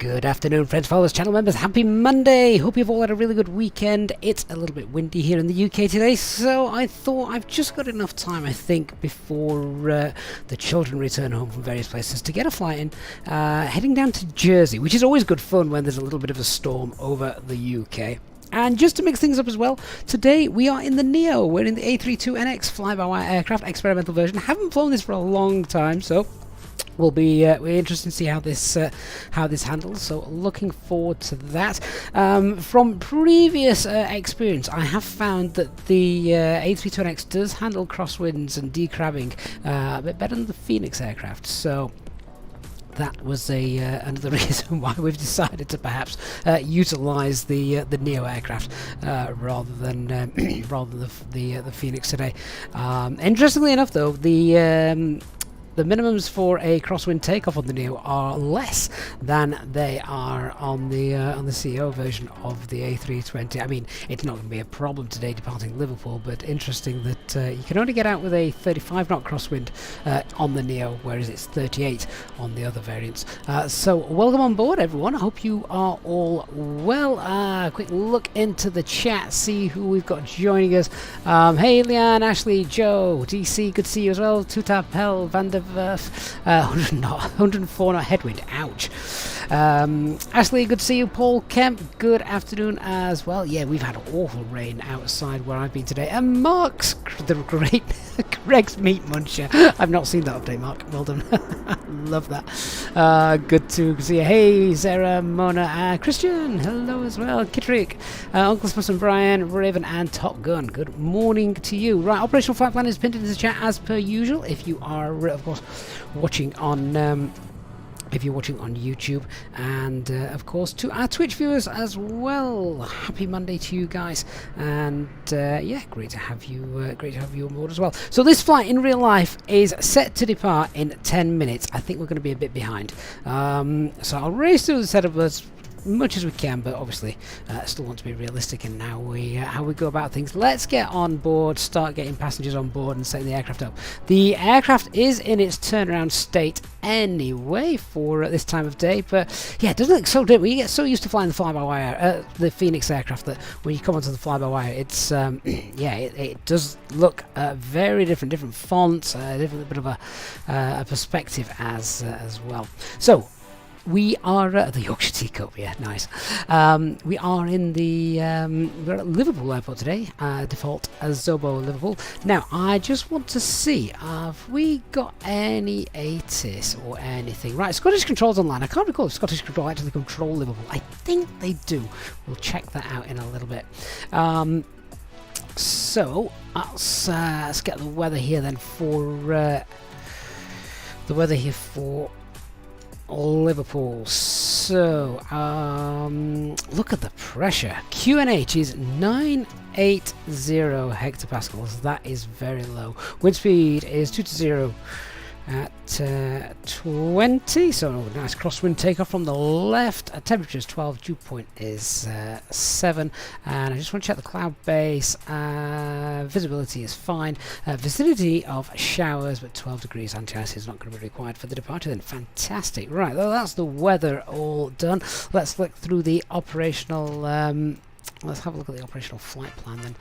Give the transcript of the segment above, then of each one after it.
Good afternoon, friends, followers, channel members. Happy Monday. Hope you've all had a really good weekend. It's a little bit windy here in the UK today, so I thought I've just got enough time, I think, before the children return home from various places to get a flight in, heading down to Jersey, which is always good fun when there's a little bit of a storm over the UK. And just to mix things up as well, today we are in the Neo. We're in the A320NX fly-by-wire aircraft experimental version. Haven't flown this for a long time, so we'll be we're interested to see how this handles. So looking forward to that. From previous experience, I have found that the A320NX does handle crosswinds and decrabbing a bit better than the Phoenix aircraft. So that was another reason why we've decided to perhaps utilise the Neo aircraft rather than the Phoenix today. Interestingly enough, though, the minimums for a crosswind takeoff on the Neo are less than they are on the CEO version of the A320. I mean, it's not going to be a problem today departing Liverpool, but interesting that you can only get out with a 35 knot crosswind on the Neo, whereas it's 38 on the other variants. So welcome on board, everyone. I hope you are all well. Quick look into the chat, see who we've got joining us. Hey, Leanne, Ashley, Joe, DC, good to see you as well. Tuta, Pell, Vander 104 knot headwind, ouch. Ashley, good to see you. Paul Kemp, good afternoon as well. Yeah, we've had awful rain outside where I've been today. And Mark's the great Greg's Meat Muncher. I've not seen that update, Mark. Well done. Love that. Good to see you. Hey, Sarah, Mona, Christian, hello as well. Kittrick, Uncle Spuss and Brian, Raven, and Top Gun. Good morning to you. Right, operational flight plan is pinned into the chat as per usual. If you are, of course, watching on if you're watching on YouTube, and of course to our Twitch viewers as well. Happy Monday to you guys, and yeah, great to have you on board as well. So this flight in real life is set to depart in 10 minutes. I think we're going to be a bit behind, so I'll race through the setup as much as we can, but obviously still want to be realistic in how we go about things. Let's get on board, start getting passengers on board and setting the aircraft up. The aircraft is in its turnaround state anyway for this time of day, but yeah, it doesn't look so different. You get so used to flying the fly-by-wire, the Phoenix aircraft, that when you come onto the fly-by-wire, it's yeah, it does look very different fonts, different bit of a perspective as well. So we are the Yorkshire Teacup, yeah, nice. We are in the we're at Liverpool Airport today, default as Zobo Liverpool. Now, I just want to see, have we got any ATIS or anything? Right, Scottish Control's online. I can't recall if Scottish Control actually control Liverpool. I think they do. We'll check that out in a little bit. So let's get the weather here then for Liverpool. So look at the pressure. QNH is 980 hectopascals. That is very low. Wind speed is 220 at 20. So nice crosswind takeoff from the left. Temperature is 12. Dew point is 7. And I just want to check the cloud base. Visibility is fine. Vicinity of showers, but 12 degrees anti-ice is not going to be required for the departure. Then fantastic. Right, well, that's the weather all done. Let's look through the operational. Let's have a look at the operational flight plan then,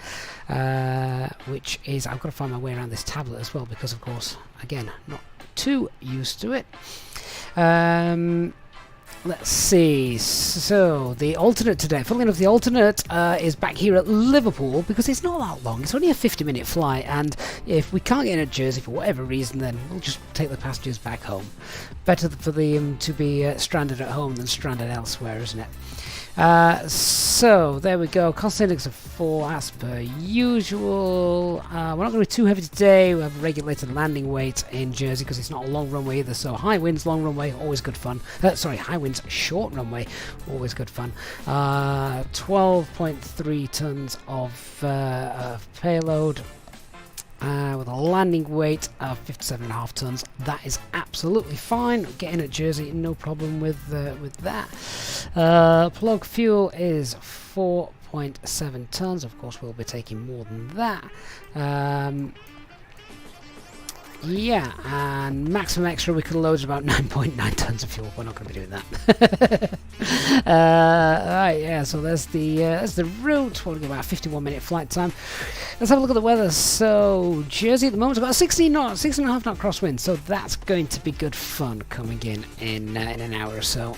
which is, I've got to find my way around this tablet as well, because of course, again, not too used to it. Let's see, so the alternate today, funnily enough, the alternate is back here at Liverpool, because it's not that long. It's only a 50-minute flight, and if we can't get in at Jersey for whatever reason, then we'll just take the passengers back home. Better for them to be stranded at home than stranded elsewhere, isn't it? So there we go. Cost index of 4 as per usual. We're not going to be too heavy today. We have a regulated landing weight in Jersey because it's not a long runway either. So high winds, long runway, always good fun. Sorry, high winds, short runway, always good fun. 12.3 tons of payload. With a landing weight of 57.5 tons. That is absolutely fine. Getting at Jersey, no problem with that. Plug fuel is 4.7 tons. Of course, we'll be taking more than that. Yeah, and maximum extra we can load is about 9.9 tons of fuel. We're not going to be doing that. Right, yeah, so there's the route. We'll get about 51-minute flight time. Let's have a look at the weather. So, Jersey at the moment, about 16 knots, 6.5 knot crosswind. So that's going to be good fun coming in an hour or so.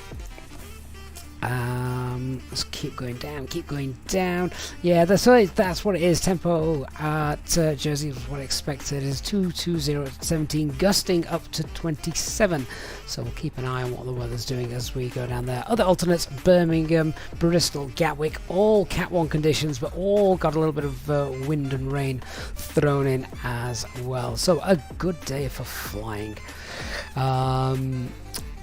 Let's keep going down, keep going down. Yeah, that's what it is. Tempo at Jersey was what I expected. Is 220 at 17, gusting up to 27. So we'll keep an eye on what the weather's doing as we go down there. Other alternates: Birmingham, Bristol, Gatwick, all Cat 1 conditions, but all got a little bit of wind and rain thrown in as well. So a good day for flying.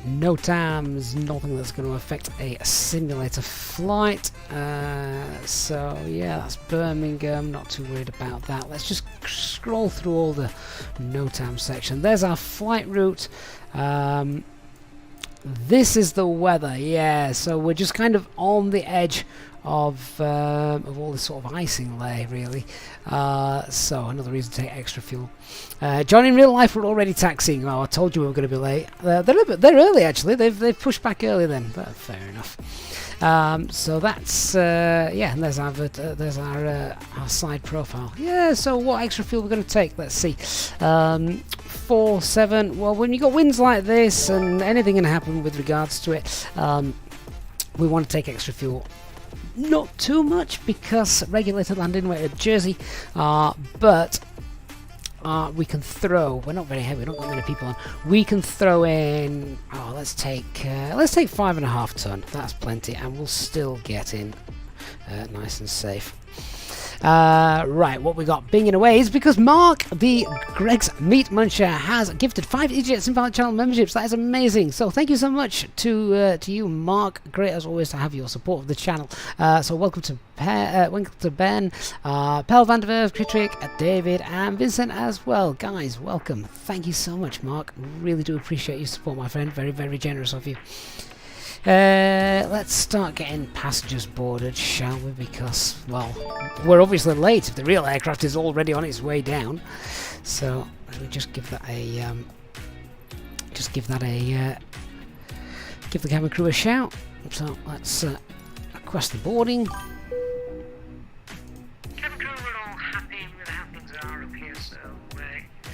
No TAMs, nothing that's going to affect a simulator flight. So yeah, that's Birmingham, not too worried about that. Let's just scroll through all the no TAM section. There's our flight route. This is the weather, yeah, so we're just kind of on the edge of all this sort of icing layer, really. So another reason to take extra fuel. John, in real life, we're already taxiing. Oh, I told you we were going to be late. They're early, actually. They've pushed back early then, but fair enough. So that's yeah, and there's our side profile. Yeah, so what extra fuel we're going to take? Let's see. 4-7. Well, when you got winds like this, and anything can happen with regards to it, we want to take extra fuel. Not too much because regulated landing weight at Jersey, but we can throw. We're not very heavy. We're not got many people on. We can throw in. Oh, let's take 5.5 ton. That's plenty, and we'll still get in nice and safe. Right, what we got binging away is because Mark, the Greg's Meat Muncher, has gifted 5 Easyjet Invalid Channel memberships. That is amazing. So thank you so much to you, Mark. Great as always to have your support of the channel. So welcome to Ben, Pel van der Werf, Kritrick, David, and Vincent as well. Guys, welcome. Thank you so much, Mark. Really do appreciate your support, my friend. Very, very generous of you. Let's start getting passengers boarded, shall we? Because, well, we're obviously late if the real aircraft is already on its way down. So let me just give that a give the cabin crew a shout. So let's request the boarding. Cabin crew, we're all happy with how things are up here, so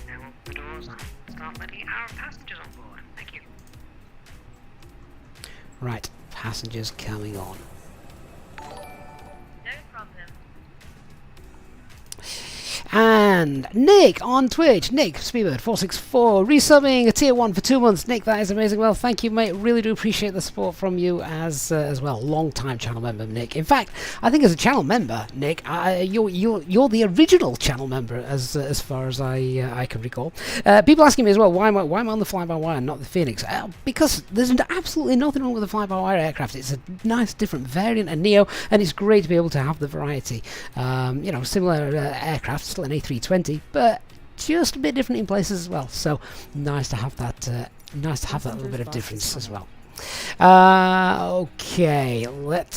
now open the doors and start letting our passengers on board. Thank you. Right, passengers coming on. No problem. And Nick on Twitch, Nick Speedbird464, resubbing a tier 1 for 2 months. Nick, that is amazing. Well, thank you, mate. Really do appreciate the support from you as well. Long time channel member, Nick. In fact, I think as a channel member, Nick, you're the original channel member as far as I can recall. People asking me as well, why am I on the FlyByWire and not the Phoenix? Because there's absolutely nothing wrong with the FlyByWire aircraft. It's a nice different variant, a Neo, and it's great to be able to have the variety. You know, similar aircraft, still an A320, but just a bit different in places as well. So nice to have that. Nice to have that little bit of difference as well. Okay, let's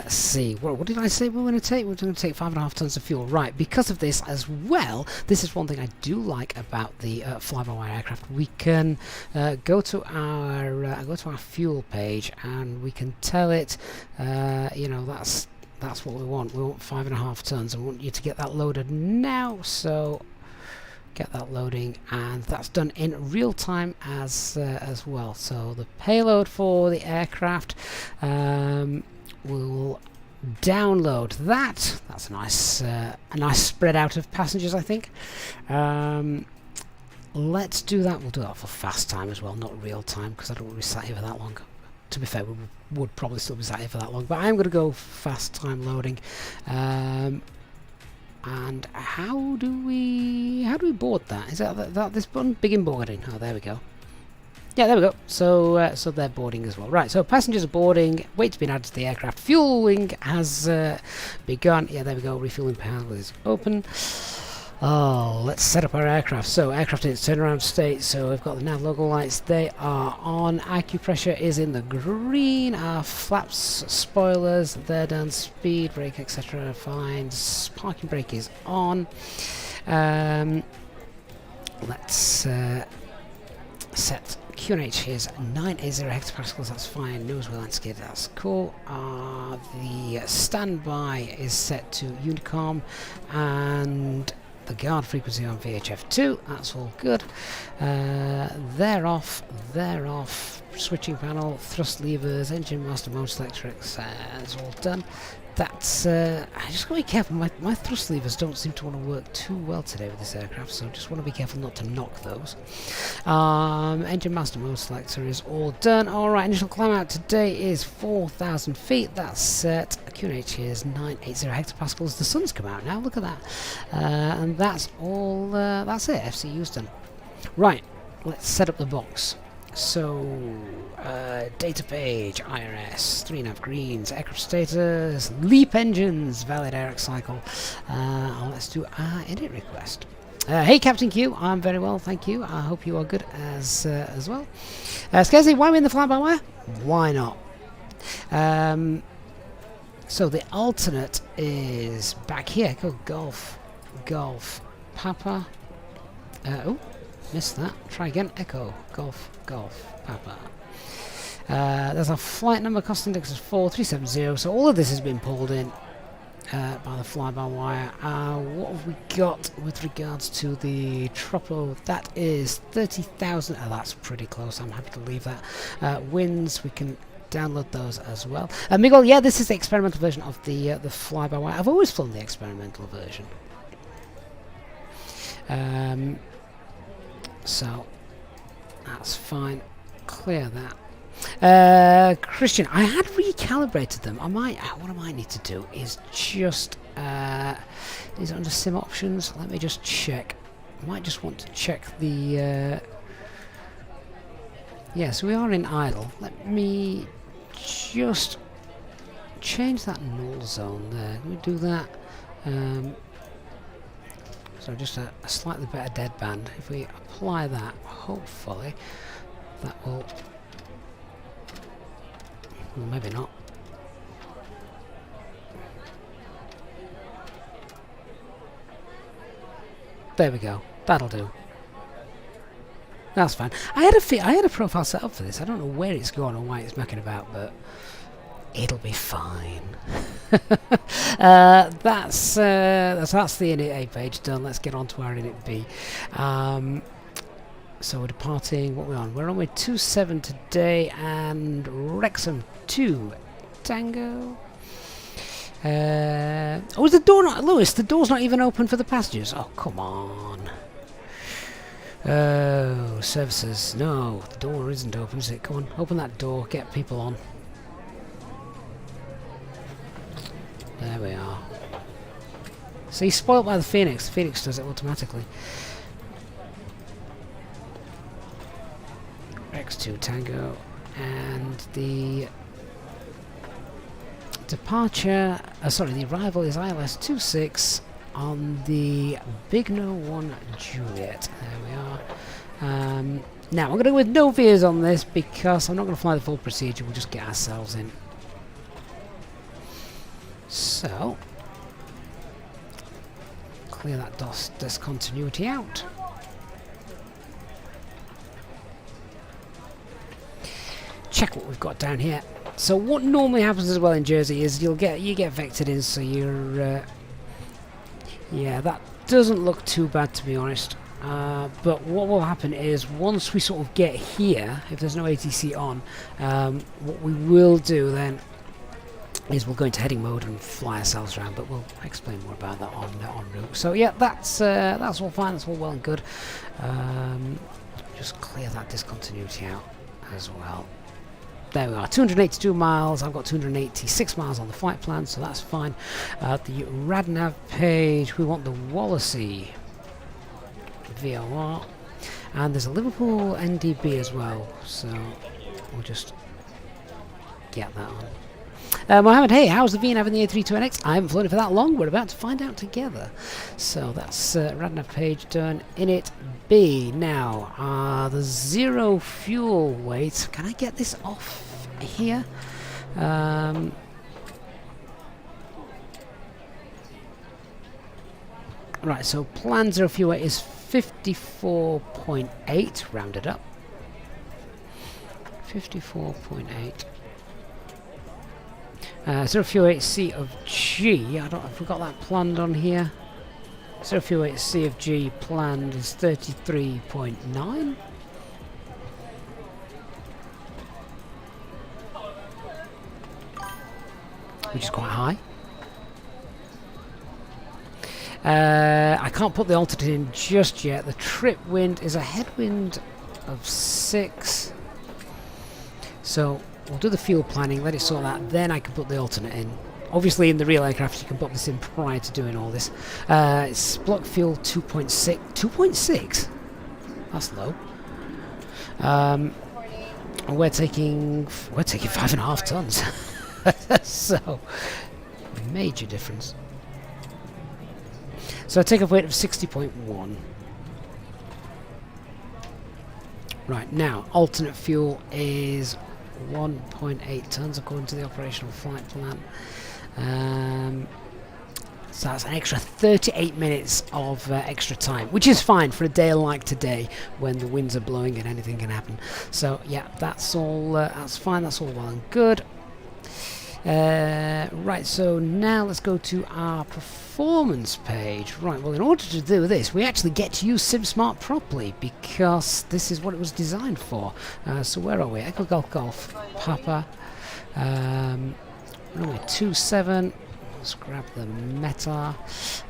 see. What did I say we were going to take? We're going to take 5.5 tons of fuel. Right, because of this as well, this is one thing I do like about the FlyByWire aircraft. We can go to our fuel page and we can tell it, you know, that's what we want. We want 5.5 tons. I want you to get that loaded now. So get that loading, and that's done in real time as well. So the payload for the aircraft will download that. That's a nice spread out of passengers, I think. Let's do that. We'll do that for fast time as well, not real time, because I don't want to be sat here for that long. To be fair, we would probably still be sat here for that long, but I'm going to go fast time loading. And how do we board that? Is that this button? Begin boarding. Oh, there we go. Yeah, there we go. So so they're boarding as well. Right, so passengers are boarding. Weight's been added to the aircraft. Fueling has begun. Yeah, there we go. Refueling panel is open. Oh, let's set up our aircraft. So aircraft in its turnaround state. So we've got the nav logo lights. They are on. IQ pressure is in the green. Our flaps, spoilers, they're done. Speed brake, etc. Fine. Parking brake is on. let's set QNH here's 980 hectopascals, that's fine. Nose wheel landscape, that's cool. The standby is set to Unicom, and the guard frequency on VHF2, that's all good. They're off, switching panel, thrust levers, engine master, mode selector, it's all done. That's, I just gotta be careful, my thrust levers don't seem to want to work too well today with this aircraft, so just want to be careful not to knock those. Engine master mode selector is all done. Alright, initial climb out today is 4,000 feet, that's set. QNH is 980 hectopascals, the sun's come out now, look at that. And that's all, that's it, FCU's done. Right, let's set up the box. So, data page, IRS, 3 nav greens, aircraft status, LEAP engines, valid air cycle. Let's do our edit request. Hey Captain Q, I'm very well, thank you. I hope you are good as well. Scarsy, why are we in the fly-by-wire? Why not? So the alternate is back here. Go Golf, Papa. Oh. Missed that. Try again. Echo. Golf. Papa. There's a flight number. Cost index is 4370. So all of this has been pulled in by the fly-by-wire. What have we got with regards to the Tropo? That is 30,000. Oh, that's pretty close. I'm happy to leave that. Winds, we can download those as well. Miguel, yeah, this is the experimental version of the fly-by-wire. I've always flown the experimental version. So that's fine. Clear that. Christian, I had recalibrated them. What I might need to do is just is it under sim options? Let me just check. I might just want to check the yes, we are in idle. Let me just change that null zone there. Can we do that? So just a slightly better deadband. If we apply that, hopefully that will... well, maybe not. There we go. That'll do. That's fine. I had a profile set up for this. I don't know where it's gone or why it's mucking about, but it'll be fine. That's the init A page done. Let's get on to our init B. So we're departing. What we're on? We're on with 27 today, and Wrexham 2 Tango. Oh, is the door not, Lewis? The door's not even open for the passengers. Oh, come on. Oh, services. No, the door isn't open, is it? Come on, open that door. Get people on. There we are. See, spoiled by the Phoenix. The Phoenix does it automatically. X2 Tango, and the departure. Sorry, the arrival is ILS 26 on the Big No 1 Juliet. There we are. Now I'm going to go with no veers on this because I'm not going to fly the full procedure. We'll just get ourselves in. So, clear that discontinuity out. Check what we've got down here. So what normally happens as well in Jersey is you get vectored in, so you're yeah, that doesn't look too bad to be honest. But what will happen is once we sort of get here, if there's no ATC on, what we will do then is we'll go into heading mode and fly ourselves around, but we'll explain more about that on route. So yeah, that's all fine, that's all well and good. Just clear that discontinuity out as well. There we are, 282 miles. I've got 286 miles on the flight plan, so that's fine. The RadNav page, we want the Wallasey VOR, and there's a Liverpool NDB as well, so we'll just get that on. Mohammed, hey, how's the VNav in the A320NX? I haven't flown it for that long. We're about to find out together. So that's RadNav page done. Init B. Now, the zero fuel weight. Can I get this off here? Right, so plan zero fuel weight is 54.8 rounded up. 54.8. 048C of G. I don't know if we've got that planned on here. 048C of G planned is 33.9. Which is quite high. I can't put the altitude in just yet. The trip wind is a headwind of 6. So we'll do the fuel planning, let it sort that, then I can put the alternate in. Obviously in the real aircraft you can put this in prior to doing all this. It's block fuel 2.6. 2.6? That's low. And we're taking 5.5 tons. So major difference. So a takeoff weight of 60.1. Right, now alternate fuel is 1.8 tons according to the operational flight plan. So that's an extra 38 minutes of extra time, which is fine for a day like today when the winds are blowing and anything can happen. So yeah, that's all. That's fine. That's all well and good. Right, so now let's go to our performance page. Right, well, in order to do this, we actually get to use SimSmart properly because this is what it was designed for. So where are we? Echo Golf Golf Papa. Runway 27. Let's grab the meta.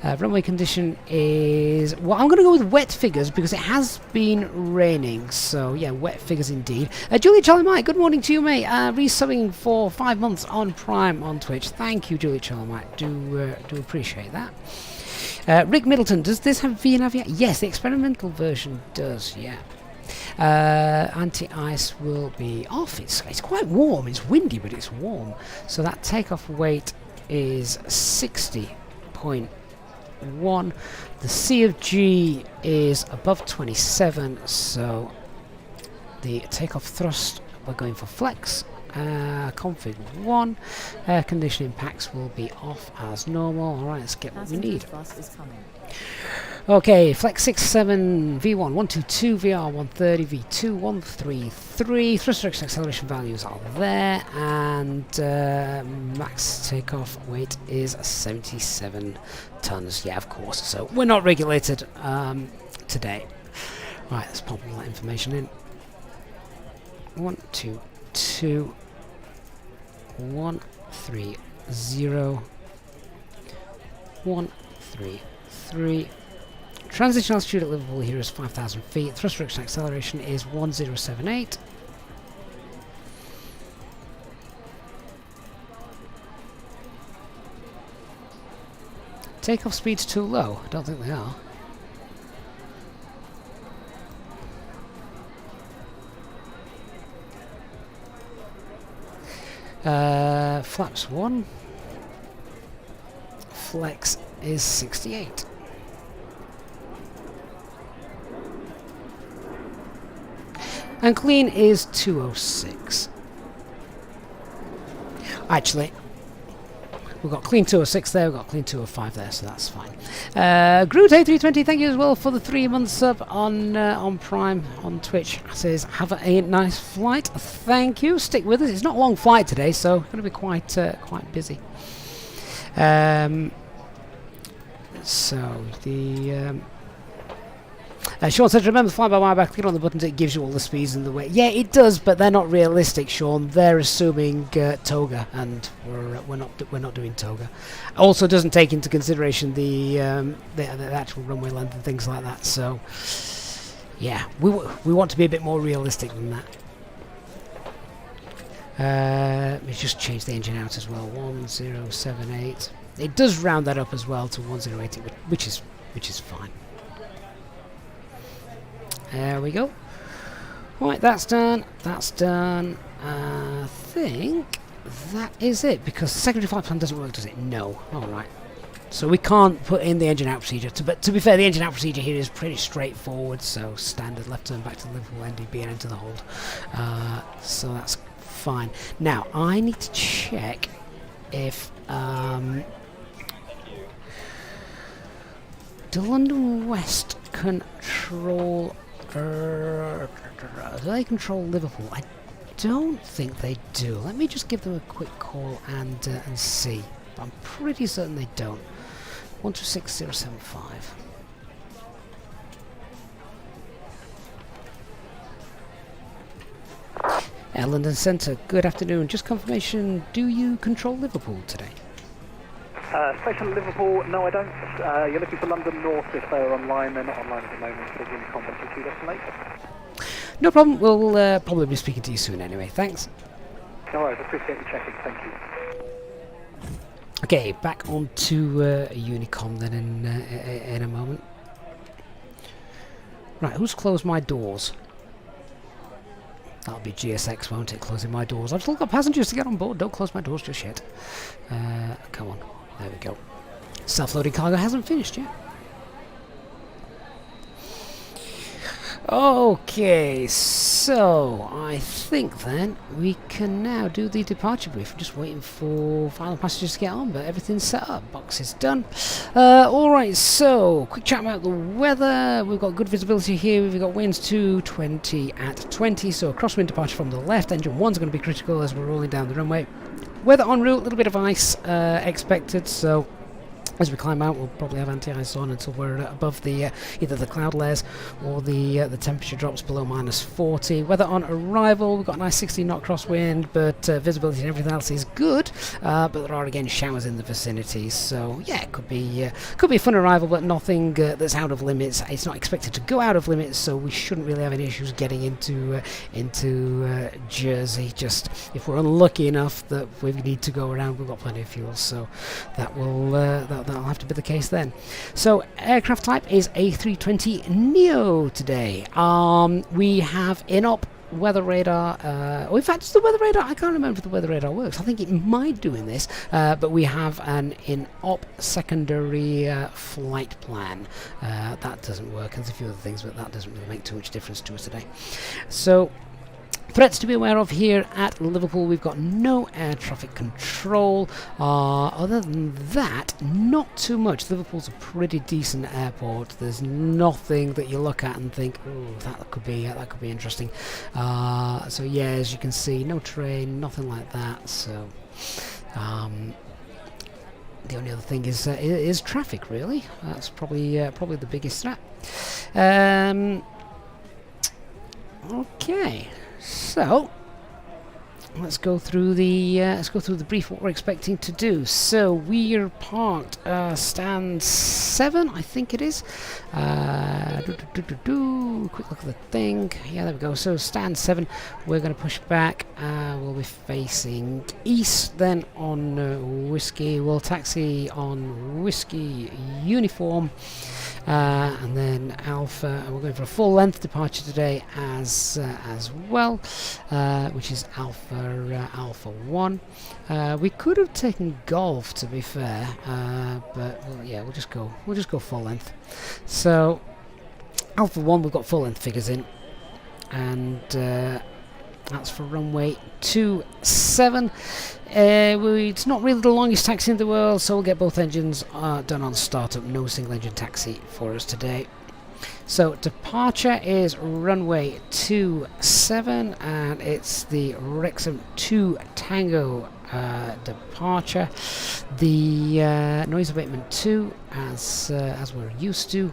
Runway condition is... Well, I'm going to go with wet figures because it has been raining. So, yeah, wet figures indeed. Julie Charlie Mike, good morning to you, mate. Resubbing for 5 months on Prime on Twitch. Thank you, Julie Charlie Mike. Do appreciate that. Rick Middleton, does this have VNAV yet? Yes, the experimental version does, yeah. Anti-ice will be off. It's quite warm. It's windy, but it's warm. So that takeoff weight is 60.1. The C of G is above 27, so the takeoff thrust, we're going for flex. Config 1. Air conditioning packs will be off as normal. Alright, let's get what we need. Okay, Flex 67, V1 122, VR 130, V2 133. Thrust direction acceleration values are there, and max takeoff weight is 77 tons. Yeah, of course. So we're not regulated today. Right, let's pop all that information in. 122 130 133. Transition altitude at Liverpool here is 5,000 feet. Thrust direction acceleration is 1078. Takeoff speed's too low. I don't think they are. Flaps 1. Flex is 68. And clean is 206. Actually, we've got clean 206 there, we've got clean 205 there, so that's fine. Groot A320, thank you as well for the 3-month sub on Prime on Twitch. Says, have a nice flight. Thank you. Stick with us. It's not a long flight today, so it's going to be quite busy. So the Sean says, remember the fly-by-wire by clicking on the buttons, it gives you all the speeds and the weight. Yeah, it does, but they're not realistic, Sean. They're assuming toga, and we're not doing toga. Also, doesn't take into consideration the actual runway length and things like that. So, yeah, we want to be a bit more realistic than that. Let me just change the engine out as well. 1078. It does round that up as well to 1080, which is fine. There we go. Right, that's done. That's done. I think that is it, because the secondary flight plan doesn't work, does it? No. Alright. So we can't put in the engine out procedure. But to be fair, the engine out procedure here is pretty straightforward. So standard left turn back to Liverpool, NDB and into the hold. So that's fine. Now, I need to check if the London West control... do they control Liverpool? I don't think they do. Let me just give them a quick call and see. I'm pretty certain they don't. 126075. London Centre, good afternoon. Just confirmation, do you control Liverpool today? Station Liverpool, no I don't. You're looking for London North if they're online. They're not online at the moment, so Unicom 122 destinate. No problem, we'll probably be speaking to you soon anyway, thanks. No worries, appreciate you checking, thank you. Okay, back on to Unicom then in a moment. Right, who's closed my doors? That'll be GSX, won't it, closing my doors. I've still got passengers to get on board, don't close my doors just yet. Come on, there we go. Self-loading cargo hasn't finished yet. Okay, so I think then we can now do the departure brief. I'm just waiting for final passengers to get on, but everything's set up. Box is done. Alright, so quick chat about the weather. We've got good visibility here. We've got winds 220 at 20, so a crosswind departure from the left. Engine 1's going to be critical as we're rolling down the runway. Weather en route, a little bit of ice expected, so as we climb out, we'll probably have anti-ice on until we're above the either the cloud layers or the temperature drops below -40. Weather on arrival, we've got a nice 60 knot crosswind, but visibility and everything else is good. But there are again showers in the vicinity, so yeah, it could be a fun arrival, but nothing that's out of limits. It's not expected to go out of limits, so we shouldn't really have any issues getting into Jersey. Just if we're unlucky enough that we need to go around, we've got plenty of fuel, so that will that'll have to be the case then. So aircraft type is A320neo today. We have in-op weather radar, or in fact, it's the weather radar. I can't remember if the weather radar works. I think it might do in this, but we have an in-op secondary flight plan. That doesn't work. There's a few other things, but that doesn't really make too much difference to us today. So threats to be aware of here at Liverpool, we've got no air traffic control. Other than that, not too much. Liverpool's a pretty decent airport. There's nothing that you look at and think, oh, that could be interesting. So yeah, as you can see, no train, nothing like that. So the only other thing is traffic, really. That's probably the biggest threat. Okay. So let's go through the brief. What we're expecting to do. So we're parked stand 7, I think it is. Quick look at the thing. Yeah, there we go. So stand 7. We're going to push back. We'll be facing east. Then on whiskey, we'll taxi on whiskey uniform. And then Alpha, and we're going for a full length departure today as well, which is Alpha 1. We could have taken Golf, to be fair, but well, yeah, we'll just go full length. So Alpha 1, we've got full length figures in, and that's for runway 27. It's not really the longest taxi in the world, so we'll get both engines done on startup. No single engine taxi for us today. So departure is runway 27, and it's the Wrexham 2 Tango departure. The noise abatement 2, as we're used to.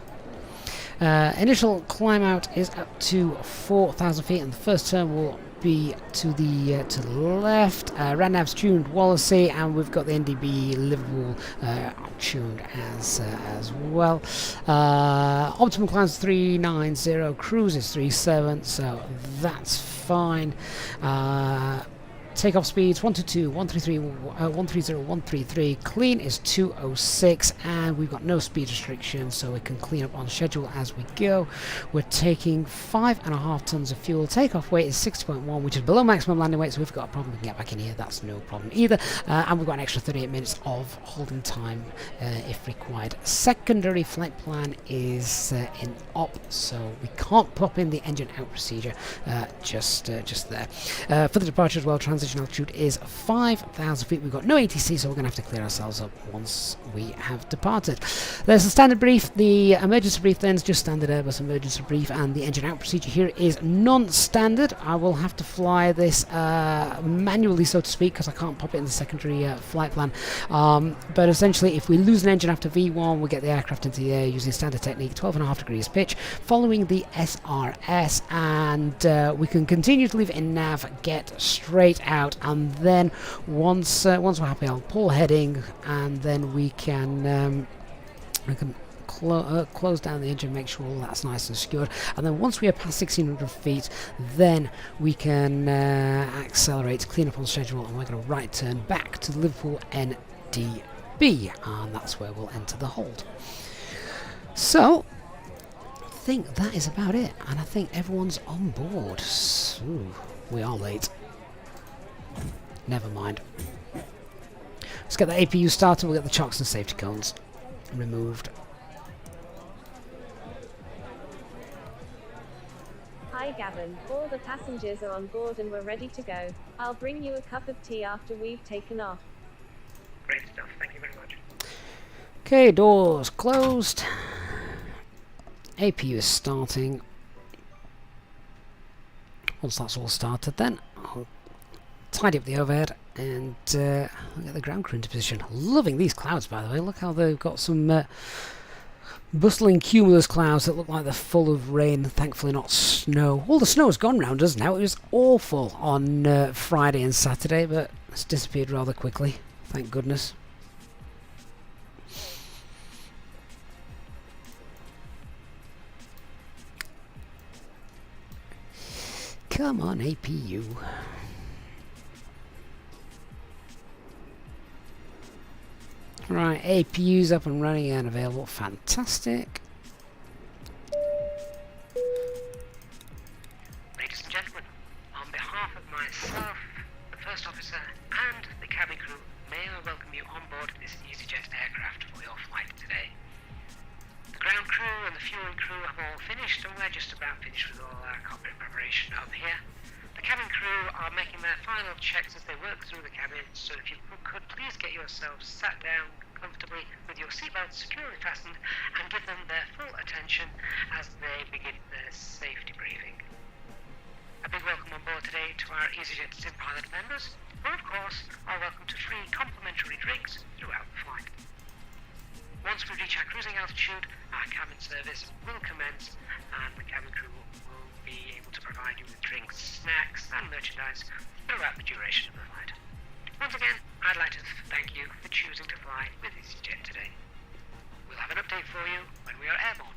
Initial climb out is up to 4,000 feet, and the first turn will be to the left. Radnav's tuned Wallasey, and we've got the NDB Liverpool tuned as well. Optimum climbs 390, cruise is 37, so that's fine. Takeoff speeds 122, 133, 130, 133. Clean is 206, and we've got no speed restrictions, so we can clean up on schedule as we go. We're taking 5.5 tons of fuel. Takeoff weight is 60.1, which is below maximum landing weight, so we've got a problem. We can get back in here. That's no problem either. And we've got an extra 38 minutes of holding time if required. Secondary flight plan is in op, so we can't pop in the engine out procedure just there. For the departure as well, transition position altitude is 5,000 feet. We've got no ATC, so we're going to have to clear ourselves up once we have departed. There's the standard brief. The emergency brief then is just standard Airbus emergency brief, and the engine out procedure here is non-standard. I will have to fly this manually, so to speak, because I can't pop it in the secondary flight plan. But essentially, if we lose an engine after V1, we'll get the aircraft into the air using standard technique, 12.5 degrees pitch, following the SRS, and we can continue to leave it in nav, get straight out, and then once we're happy, I'll pull heading, and then we can close down the engine, make sure all that's nice and secured, and then once we are past 1600 feet, then we can accelerate, clean up on schedule, and we're going to right turn back to the Liverpool NDB, and that's where we'll enter the hold. So I think that is about it, and I think everyone's on board. Ooh, we are late. Never mind. Let's get the APU started. We'll get the chocks and safety cones removed. Hi Gavin, all the passengers are on board and we're ready to go. I'll bring you a cup of tea after we've taken off. Great stuff, thank you very much. Okay, doors closed. APU is starting. Once that's all started, then I'll tidy up the overhead and I'll get the ground crew into position. Loving these clouds, by the way. Look how they've got some bustling cumulus clouds that look like they're full of rain. Thankfully not snow. All the snow has gone round us now. It was awful on Friday and Saturday, but it's disappeared rather quickly. Thank goodness. Come on, APU. Right, APU's up and running and available. Fantastic. Ladies and gentlemen, on behalf of myself, the first officer, and the cabin crew, may I welcome you on board this Easyjet aircraft for your flight today. The ground crew and the fueling crew have all finished, and we're just about finished with all our cockpit preparation up here. The cabin crew are making their final checks as they work through the cabin, so if you could please get yourselves sat down comfortably with your seatbelts securely fastened and give them their full attention as they begin their safety briefing. A big welcome on board today to our Easyjet Sim Pilot members, who of course are welcome to free complimentary drinks throughout the flight. Once we reach our cruising altitude, our cabin service will commence, and the cabin crew will be able to provide you with drinks, snacks, and merchandise throughout the duration of the flight. Once again, I'd like to thank you for choosing to fly with Easyjet today. We'll have an update for you when we are airborne.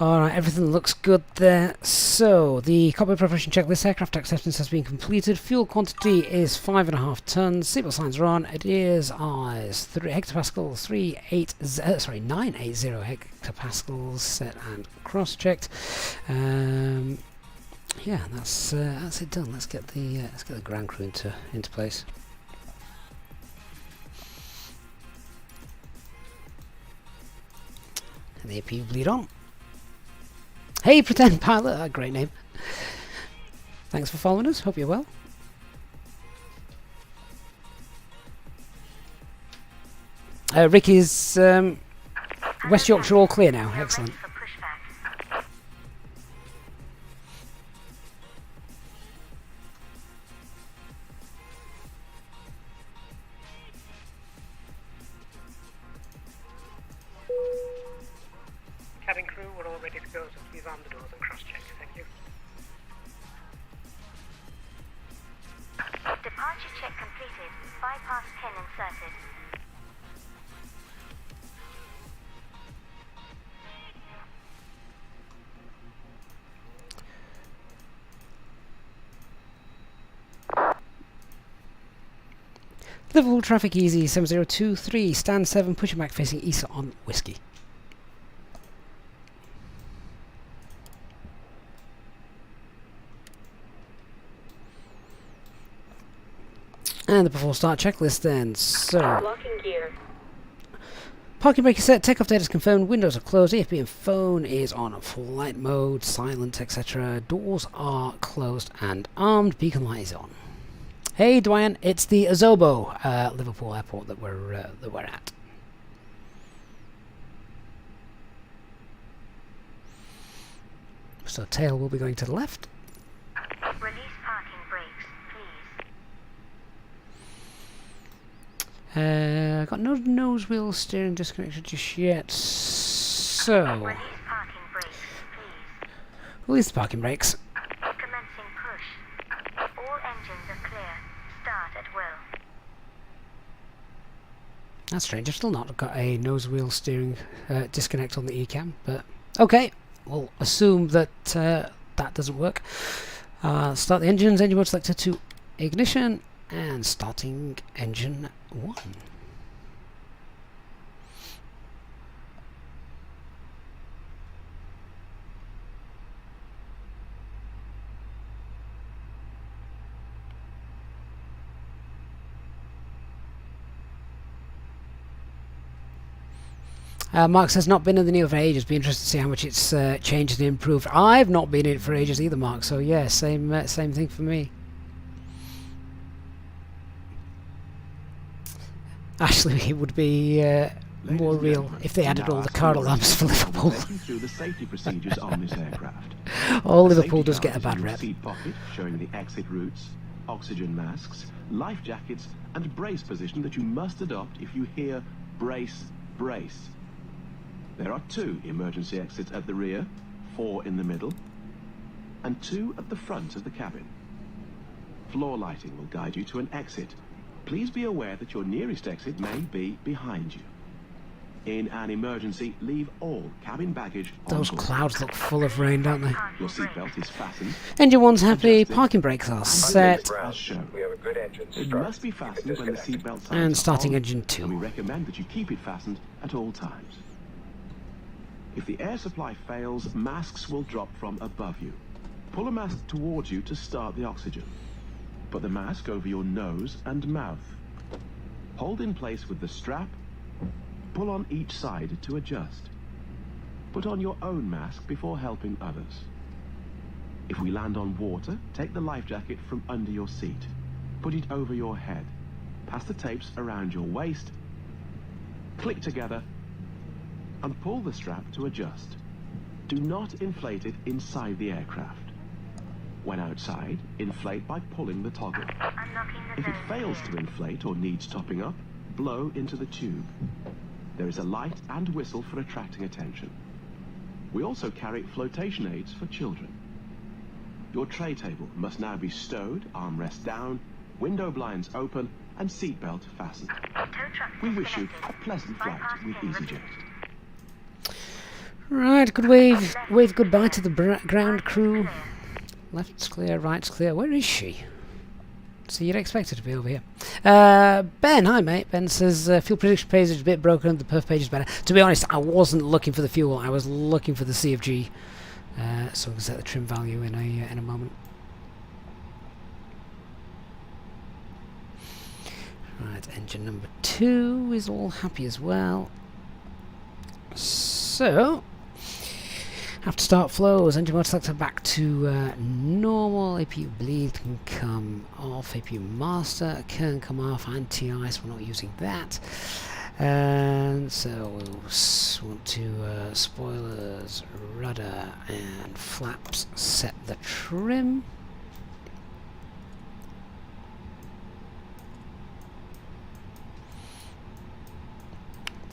Alright, everything looks good there. So, the cockpit preparation checklist, aircraft acceptance has been completed. Fuel quantity is 5.5 tons. Seatbelt signs are on. It is 3 hectopascals, 980 hectopascals set and cross-checked. Yeah, that's it done. Let's get the ground crew into place. And the APU bleed on. Hey, Pretend Pilot! Great name. Thanks for following us. Hope you're well. Ricky's West Yorkshire all clear now. Excellent. Cabin crew, we're all ready to go, so please arm the doors and cross-check. Thank you. Departure check completed. Bypass pin inserted. Liverpool traffic easy 7023, stand 7, pushing back facing east on whiskey. And the before start checklist then. So, Locking gear. Parking brake is set, takeoff date is confirmed, windows are closed, AFB and phone is on flight mode, silent, etc. Doors are closed and armed, beacon light is on. Hey Dwayne, it's the Azobo Liverpool airport that we're at. So tail will be going to the left. Release parking brakes, please. Got no nose wheel steering disconnected just yet, so Release parking brakes, please. release the parking brakes. Commencing push. All engines are clear. Start at will. That's strange, I've still not got a nose wheel steering disconnect on the ECAM, but okay, we'll assume that that doesn't work. Start the engines, engine mode selector to ignition, and starting engine 1. Mark says, not been in the Neo for ages. Be interested to see how much it's changed and improved. I've not been in it for ages either, Mark. So yeah, same thing for me. Actually, it would be more real if they added all the car alarms for Liverpool. Through the safety procedures on this aircraft. All Liverpool does get a bad rep. Seat pocket showing the exit routes, oxygen masks, life jackets, and brace position that you must adopt if you hear brace, brace. There are 2 emergency exits at the rear, 4 in the middle, and 2 at the front of the cabin. Floor lighting will guide you to an exit. Please be aware that your nearest exit may be behind you. In an emergency, leave all cabin baggage on Those board. clouds look full of rain, don't they? Your seatbelt is fastened. Engine 1's happy, parking brakes are set, As shown. We have a good engine It start. must be fastened when the seatbelt signs and are starting on, engine and we 2. recommend that you keep it fastened at all times. If the air supply fails, masks will drop from above you. Pull a mask towards you to start the oxygen. Put the mask over your nose and mouth. Hold in place with the strap. Pull on each side to adjust. Put on your own mask before helping others. If we land on water, take the life jacket from under your seat. Put it over your head. Pass the tapes around your waist. Click together and pull the strap to adjust. Do not inflate it inside the aircraft. When outside, inflate by pulling the toggle. Unlocking the If it zone fails clear. to inflate or needs topping up, blow into the tube. There is a light and whistle for attracting attention. We also carry flotation aids for children. Your tray table must now be stowed, armrest down, window blinds open, and seatbelt fastened. Tow truck We wish you disconnected. a pleasant flight with Easyjet. Right, good wave goodbye to the ground crew. Left's clear, right's clear. Where is she? So you'd expect her to be over here. Ben, hi mate. Ben says fuel prediction page is a bit broken. The perf page is better. To be honest, I wasn't looking for the fuel. I was looking for the CFG. So we can set the trim value in a moment. Right, engine number 2 is all happy as well. So have to start flows. Engine mode selector back to normal. APU bleed can come off. APU master can come off. Anti-ice, we're not using that. And so we'll want to spoilers, rudder, and flaps set the trim.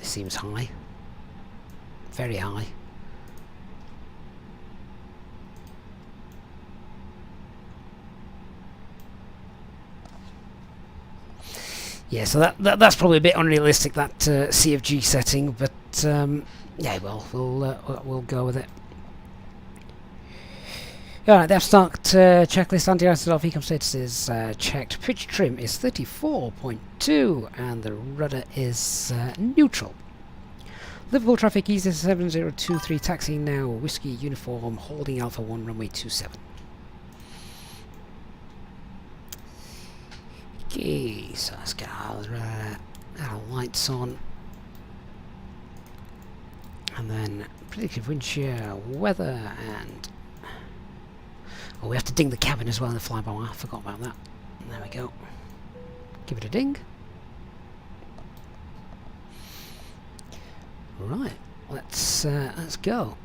This seems high. Very high. Yeah, so that's probably a bit unrealistic, that CFG setting, but yeah, well, we'll go with it. Alright, the start checklist, anti-ice off, ecom status is checked, pitch trim is 34.2, and the rudder is neutral. Liverpool traffic, Easyjet 7023, taxiing now, Whiskey uniform, holding Alpha 1, runway 27. Okay, so let's get our lights on. And then predictive wind shear, weather, and oh, we have to ding the cabin as well in the fly-by-wire. I forgot about that. There we go. Give it a ding. Right, let's go.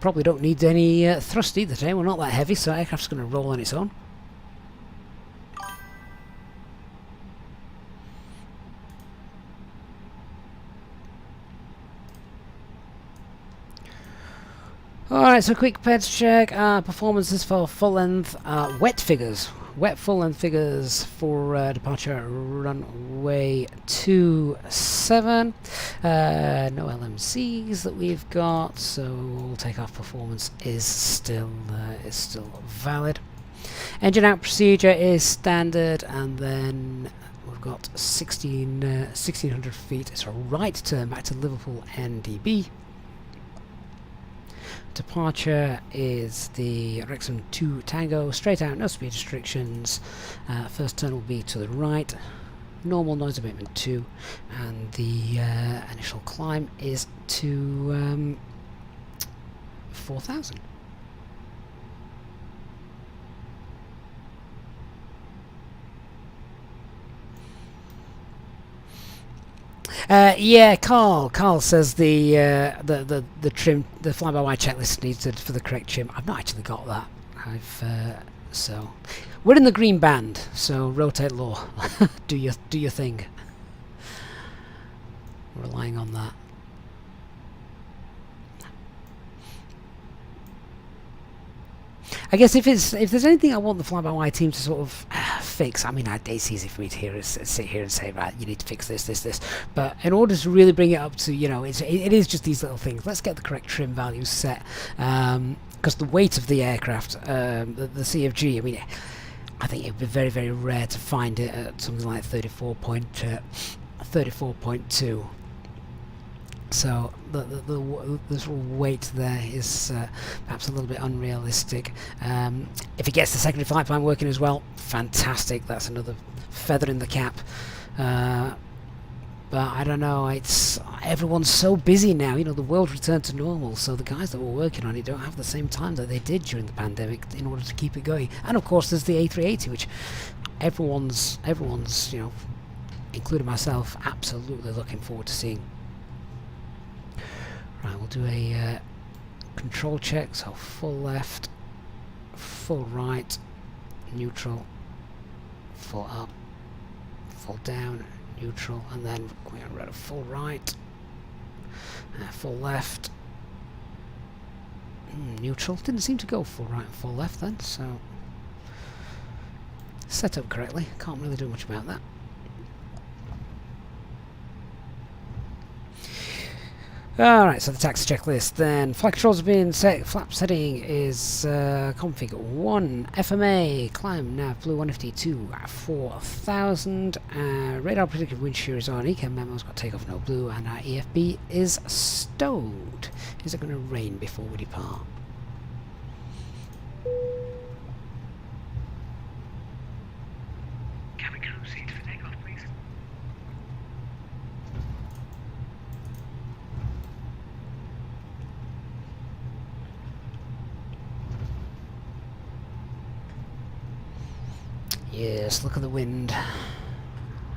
Probably don't need any thrust either today. We're not that heavy, so aircraft's going to roll on its own. Alright, so quick peds check. Performances for full length, wet figures. Wet full length figures for departure runway 27. No LMCs that we've got, so all takeoff performance is still valid. Engine out procedure is standard, and then we've got 1600 feet. It's a right turn back to Liverpool NDB. Departure is the Wrexham 2 Tango, straight out, no speed restrictions. First turn will be to the right, normal noise abatement 2, and the initial climb is to 4,000. Yeah, Carl says the trim, the fly-by-wire checklist needed for the correct trim. I've not actually got that. So we're in the green band, so rotate low. do your thing. Relying on that. I guess if there's anything I want the fly-by-wire team to sort of fix, I mean, it's easy for me to sit here and say, right, you need to fix this. But in order to really bring it up to, you know, it is just these little things. Let's get the correct trim values set, because the weight of the aircraft, the CFG, I mean, I think it would be very, very rare to find it at something like 34.2. So the sort of weight there is perhaps a little bit unrealistic. If it gets the secondary flight plan working as well, fantastic. That's another feather in the cap. But I don't know. Everyone's so busy now. You know, the world returned to normal, so the guys that were working on it don't have the same time that they did during the pandemic in order to keep it going. And of course, there's the A380, which everyone's you know, including myself, absolutely looking forward to seeing. Right, we'll do a control check, so full left, full right, neutral, full up, full down, neutral, and then we're going to run a full right, full left, neutral. Didn't seem to go full right and full left then, so set up correctly. Can't really do much about that. Alright, so the taxi checklist then. Flight controls have been set. Flap setting is config 1. FMA, climb nav blue 152 at 4,000. Radar predictive wind shear is on. ECAM memo's got takeoff no blue, and our EFB is stowed. Is it going to rain before we depart? Cabin crew seat for takeoff, please. Yes, look at the wind.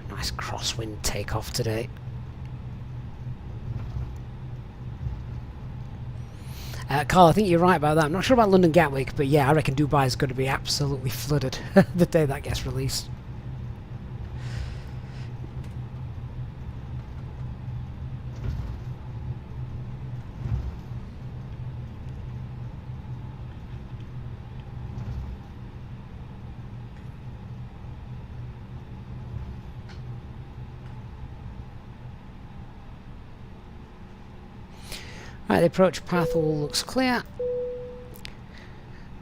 Nice crosswind takeoff today. Carl, I think you're right about that. I'm not sure about London Gatwick, but yeah, I reckon Dubai is going to be absolutely flooded the day that gets released. Right, the approach path all looks clear.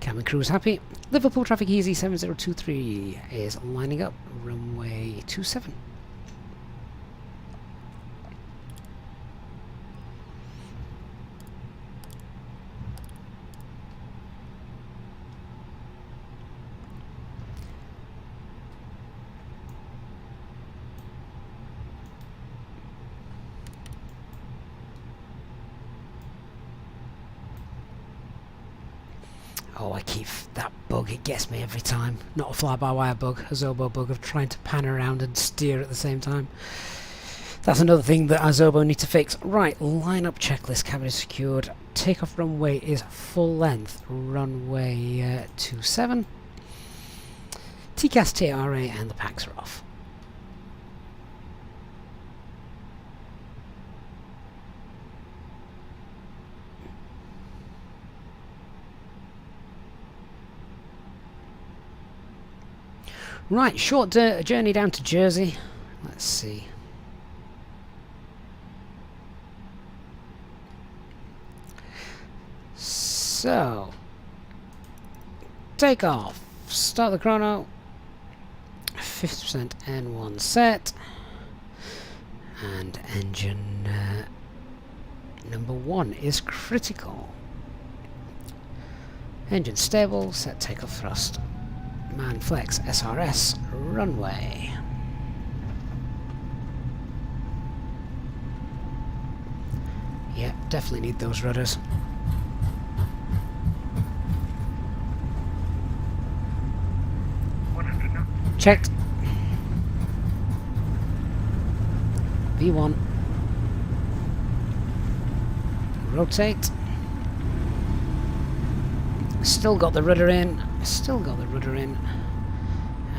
Cabin crew is happy. Liverpool traffic easy 7023 is lining up. Runway 27. that bug, it gets me every time. Not a fly-by-wire bug, a Zobo bug of trying to pan around and steer at the same time. That's another thing that Zobo need to fix. Right, line-up checklist, cabin is secured. Takeoff runway is full length, runway 27. TCAS, TRA and the packs are off. Right, short journey down to Jersey. Let's see. So, take off. Start the chrono. 50% N1 set. And engine number 1 is critical. Engine stable, set takeoff thrust. Man flex SRS runway. Yep, definitely need those rudders. Checked. V1. Rotate. Still got the rudder in. Still got the rudder in.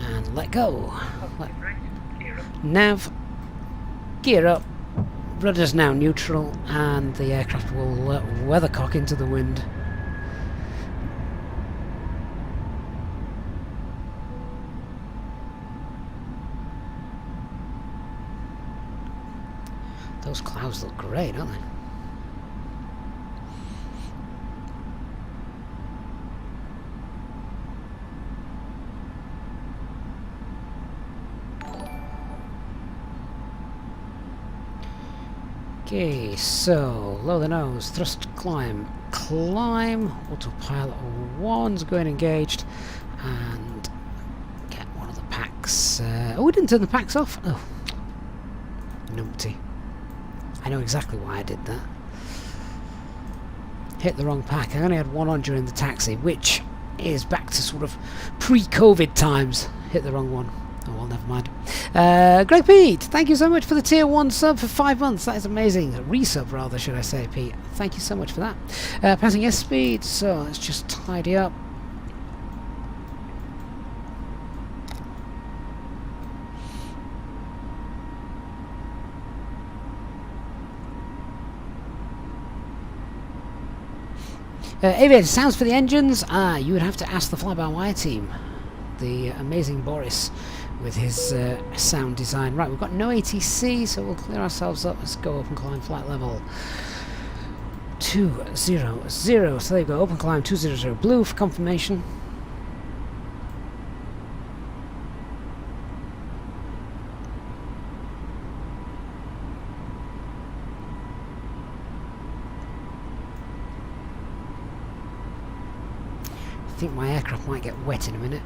And let go. Nav. Gear up. Rudder's now neutral, and the aircraft will weathercock into the wind. Those clouds look great, don't they? Okay, so lower the nose, thrust, climb, autopilot 1's going engaged, and get one of the packs. Oh, we didn't turn the packs off. Oh, numpty. I know exactly why I did that. Hit the wrong pack. I only had one on during the taxi, which is back to sort of pre-COVID times. Hit the wrong one. Oh well, never mind. Greg Pete, thank you so much for the tier 1 sub for 5 months. That is amazing. Resub rather, should I say, Pete. Thank you so much for that. Passing S speed, so let's just tidy up. Aviator, sounds for the engines? You would have to ask the fly-by-wire team. The amazing Boris with his sound design. Right, we've got no ATC, so we'll clear ourselves up. Let's go open climb flight level 200. So there you go, open climb 200 blue for confirmation. I think my aircraft might get wet in a minute.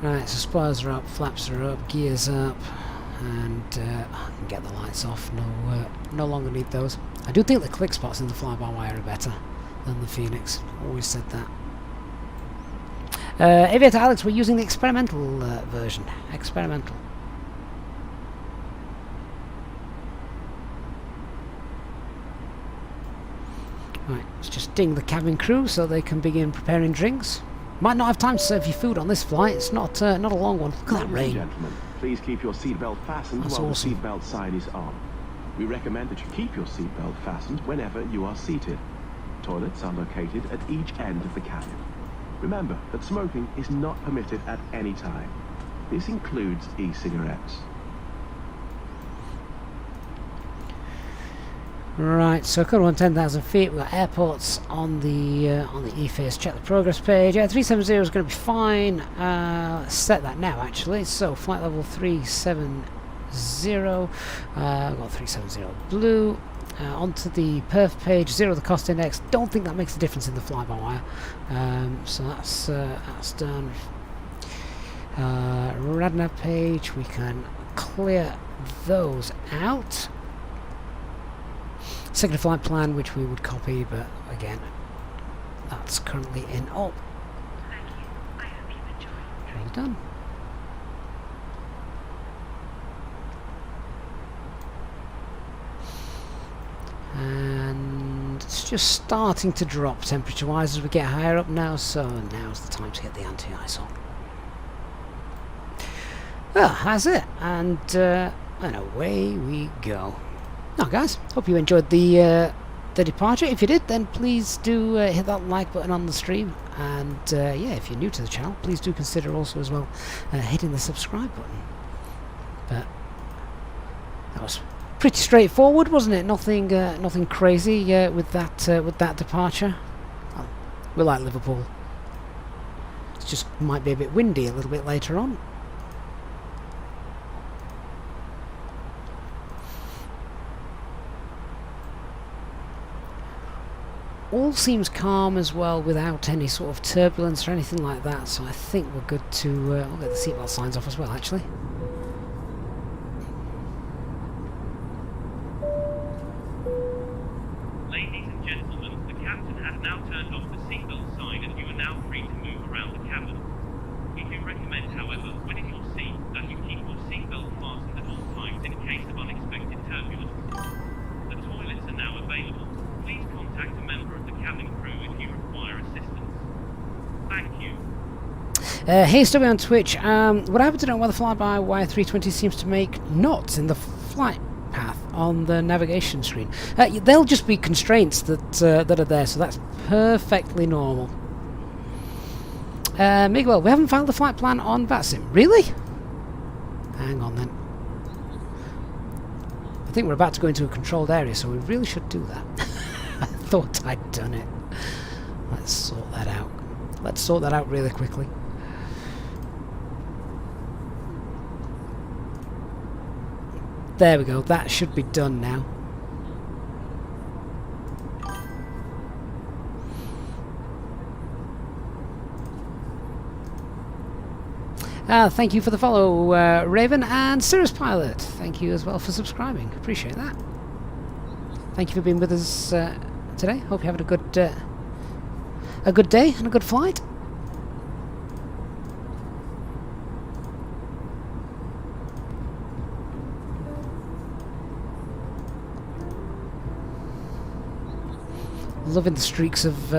Right, so spoilers are up, flaps are up, gears up, and I can get the lights off. No longer need those. I do think the click spots in the fly-by-wire are better than the Phoenix. Always said that. Aviator Alex, we're using the experimental version. Experimental. Right, let's just ding the cabin crew so they can begin preparing drinks. Might not have time to serve you food on this flight. It's not a long one. Look at that rain. Gentlemen, please keep your seatbelt fastened That's while awesome. the seatbelt sign is on. We recommend that you keep your seatbelt fastened whenever you are seated. Toilets are located at each end of the cabin. Remember that smoking is not permitted at any time. This includes e-cigarettes. Right, so code 1 10,000 feet. We've got airports on the EFAS. Check the progress page. Yeah, 370 is going to be fine. Let's set that now, actually. So flight level 370. We've got 370 blue. onto the perf page, 0 the cost index. Don't think that makes a difference in the fly-by-wire. So that's done. Radnav page, we can clear those out. Second flight plan, which we would copy, but again, that's currently in. Oh, Thank you. I hope you enjoy. well done. And it's just starting to drop temperature-wise as we get higher up now, so now's the time to get the anti-ice on. Well, that's it, and away we go. Now, guys, hope you enjoyed the departure. If you did, then please do hit that like button on the stream, and yeah, if you're new to the channel, please do consider also as well hitting the subscribe button. But that was pretty straightforward, wasn't it? Nothing crazy with that departure. Oh, we like Liverpool. It just might be a bit windy a little bit later on. All seems calm as well, without any sort of turbulence or anything like that, so I think we're good to... I'll get the seatbelt signs off as well, actually. Ladies and gentlemen, the captain has now turned off the seatbelt sign and you are now free to move around the cabin. We do recommend, however, when in your seat, that you keep your seatbelt fastened at all times in case of unexpected turbulence. The toilets are now available. Please contact a member of the cabin crew if you require assistance. Thank you. Hey Stubby on Twitch, would I happen to know why the FlyByWire A320 seems to make knots in the flight path on the navigation screen? They'll just be constraints that are there, so that's perfectly normal. Miguel, we haven't filed the flight plan on VATSIM. Really? Hang on then. I think we're about to go into a controlled area, so we really should do that. I thought I'd done it. Let's sort that out. Let's sort that out really quickly. There we go. That should be done now. Thank you for the follow, Raven, and Cirrus Pilot. Thank you as well for subscribing. Appreciate that. Thank you for being with us today. Hope you're having a good day and a good flight. Loving the streaks of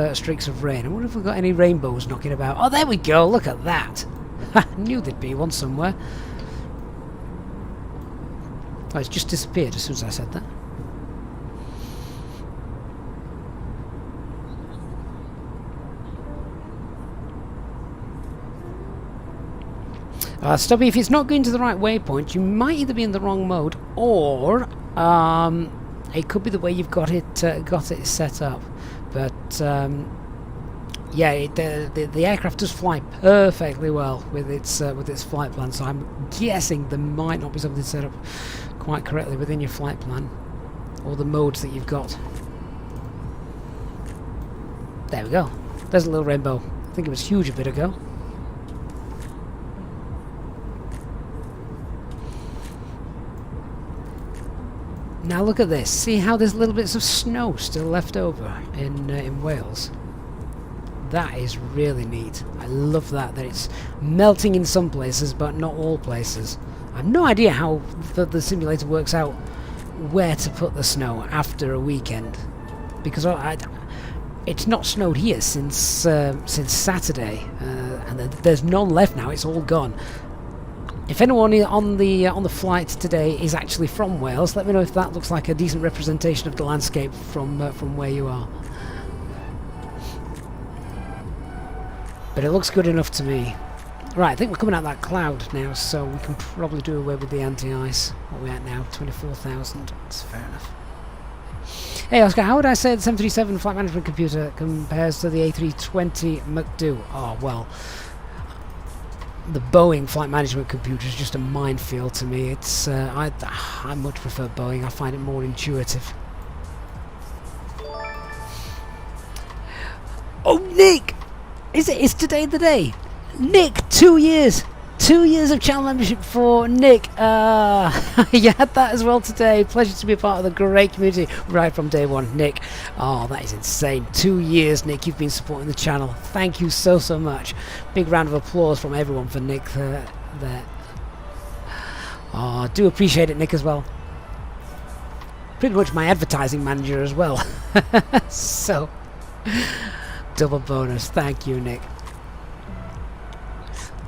rain. I wonder if we've got any rainbows knocking about. Oh, there we go. Look at that. I knew there'd be one somewhere. Oh, it's just disappeared as soon as I said that. Stubby, if it's not going to the right waypoint, you might either be in the wrong mode, or it could be the way you've got it set up. But yeah, the aircraft does fly perfectly well with its flight plan. So I'm guessing there might not be something set up quite correctly within your flight plan or the modes that you've got. There we go. There's a little rainbow. I think it was huge a bit ago. Now look at this. See how there's little bits of snow still left over in Wales? That is really neat. I love that it's melting in some places but not all places. I have no idea how the simulator works out where to put the snow after a weekend, because it's not snowed here since Saturday, and there's none left now. It's all gone. If anyone on the flight today is actually from Wales, let me know if that looks like a decent representation of the landscape from where you are. But it looks good enough to me. Right, I think we're coming out of that cloud now, so we can probably do away with the anti-ice. What are we at now? 24,000. That's fair enough. Hey Oscar, how would I say the 737 flight management computer compares to the A320 McDo? Oh, well, the Boeing flight management computer is just a minefield to me. It's I much prefer Boeing. I find it more intuitive. Oh, Nick! It's today the day. Nick, 2 years. 2 years of channel membership for Nick. You had that as well today. Pleasure to be a part of the great community right from day one, Nick. Oh, that is insane. 2 years, Nick, you've been supporting the channel. Thank you so much. Big round of applause from everyone for Nick there. Oh, do appreciate it, Nick, as well. Pretty much my advertising manager as well. So, double bonus. Thank you, Nick.